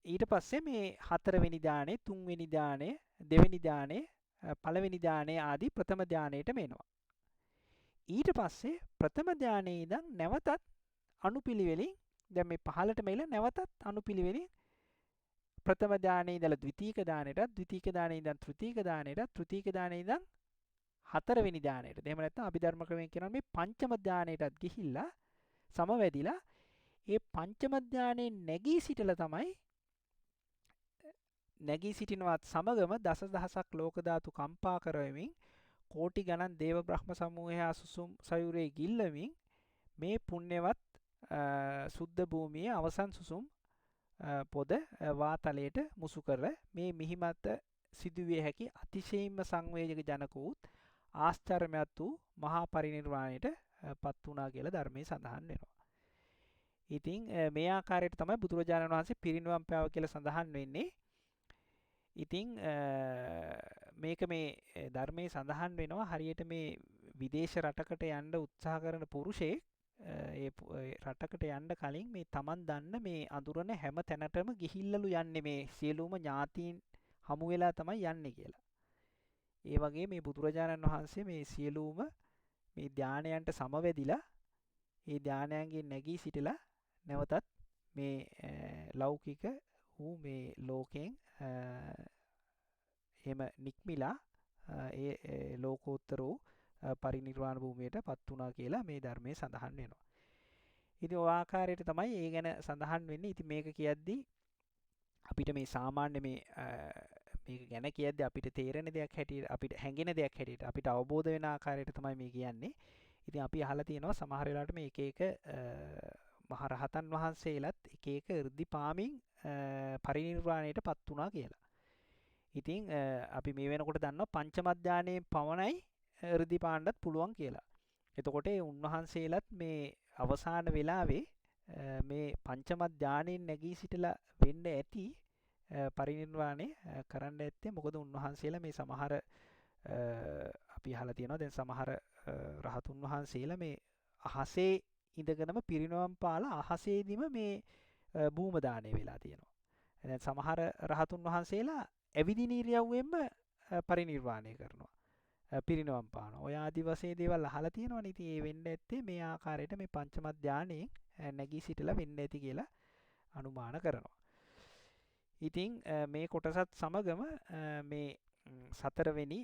ඊට පස්සේ මේ හතරවෙනි ධානය, තුන්වෙනි ධානය, දෙවෙනි ධානය, පළවෙනි ධානය ආදී ප්‍රථම ධානයටම එනවා. ඊට පස්සේ ප්‍රථම ධානයේ ඉඳන් නැවතත් අනුපිළිවෙලින් දැන් මේ පහළට මෙල නැවතත් අනුපිළිවෙලින් ප්‍රථම ධානයේ ඉඳලා ද්විතීක ධානයට, ද්විතීක ධානයේ ඉඳන් තෘතීක ධානයට, තෘතීක ධානයේ ඉඳන් හතරවෙනි ධානයට. එහෙම නැත්නම් අභිධර්ම ක්‍රමයෙන් කියනවා මේ පංචම ධානයටත් ගිහිල්ලා සමවැදිලා ඒ පංචම ධානයේ නැගී සිටලා තමයි නැගී සිටිනවත් සමගම දසදහසක් ලෝක ධාතු කම්පා කරවමින් කෝටි ගණන් දේව බ්‍රහ්ම සමූහයා සුසුම් සයුරේ ගිල්ලමින් මේ පුණ්‍යවත් සුද්ධ භූමියේ අවසන් සුසුම් පොද වාතලයට මුසු කර මේ මිහිමත සිදුවිය හැකි අතිශයින්ම සංවේග ජනක වූ ආශ්චර්යමත් වූ මහා පරිනිර්වාණයට පත් වුණා කියලා ධර්මයේ සඳහන් වෙනවා. ඉතින් මේ ආකාරයට තමයි බුදුරජාණන් වහන්සේ පිරිනිවන් පෑව කියලා සඳහන් වෙන්නේ. ඉතින් මේක මේ ධර්මයේ සඳහන් වෙනවා හරියට මේ විදේශ රටකට යන්න උත්සාහ කරන පුරුෂයෙක් ඒ රටකට යන්න කලින් මේ Taman දන්න මේ අඳුරන හැම තැනටම ගිහිල්ලලු යන්නේ මේ සියලුම ඥාතීන් හමු වෙලා තමයි යන්නේ කියලා. ඒ වගේ මේ බුදුරජාණන් වහන්සේ මේ සියලුම මේ ධානයන්ට සමවැදිලා ඒ ධානයන්ගෙන් නැගී සිටලා නැවතත් මේ ලෞකික වූ මේ ලෝකයෙන් එහෙම නික්මිලා ඒ ලෝකෝත්තර වූ පරිනිර්වාණ භූමියට පත් වුණා කියලා මේ ධර්මයේ සඳහන් වෙනවා. ඉතින් ඔය ආකාරයට තමයි ඒ ගැන සඳහන් වෙන්නේ. ඉතින් මේක කියද්දී අපිට මේ සාමාන්‍ය මේක ගැන කියද්දී අපිට තේරෙන දෙයක් හැටියට අපිට හැඟෙන දෙයක් හැටියට අපිට අවබෝධ වෙන ආකාරයට තමයි මේ කියන්නේ. ඉතින් අපි අහලා තියෙනවා සමහර වෙලාවට මේ එක එක මහරහතන් වහන්සේලාත් එක එක 이르දි පාමින් පරිනිර්වාණයට පත් වුණා කියලා. ඉතින් අපි මේ වෙනකොට දන්නවා පංචම ධානයේ පවණයි 이르දි පාණ්ඩත් පුළුවන් කියලා. එතකොට ඒ උන්වහන්සේලාත් මේ අවසාන වෙලාවේ මේ පංචම ධානයෙන් නැගී සිටලා වෙන්න ඇති පරිනිර්වාණය කරන්න ඇත්තේ මොකද උන්වහන්සේලා මේ සමහර අපි අහලා තියෙනවා දැන් සමහර රහතුන් වහන්සේලා මේ අහසේ ඉඳගෙනම පිරිනවම් පාලා අහසේදීම මේ භූම දාණය වෙලා තියෙනවා. දැන් සමහර රහතුන් වහන්සේලා ඇවිදින ඉරියව්වෙන්ම පරිනිර්වාණය කරනවා. පිරිනවම් පානවා. ඔය ආදි වශයෙන් දේවල් අහලා තියෙනවනේ. ඉතින් ඒ වෙන්න ඇත්තේ මේ ආකාරයට මේ පංචම ධානයෙන් නැගී සිටලා වෙන්න ඇති කියලා අනුමාන කරනවා. ඉතින් මේ කොටසත් සමගම මේ සතරවෙනි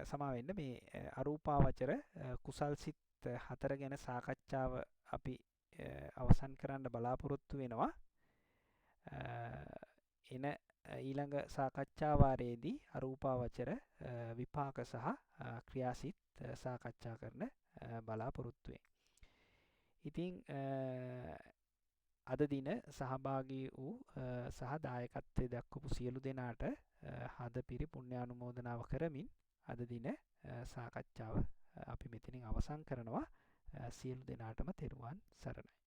සමාවෙන්න මේ අරූපාවචර කුසල්සිත හතර ගැන සාකච්ඡාව අපි අවසන් කරන්න බලාපොරොත්තු වෙනවා. එන ඊළඟ සාකච්ඡා වාරයේදී අරූපාවචර විපාක සහ ක්‍රියාසිත සාකච්ඡා කරන බලාපොරොත්තු වෙමි. ඉතින් අද දින සහභාගී වූ සහ දායකත්වයේ දක්වපු සියලු දෙනාට හදපිරි පුණ්‍යානුමෝදනාව කරමින් අද දින සාකච්ඡාව අපි මෙතනින් අවසන් කරනවා. සියලු දෙනාටම තෙරුවන් සරණයි.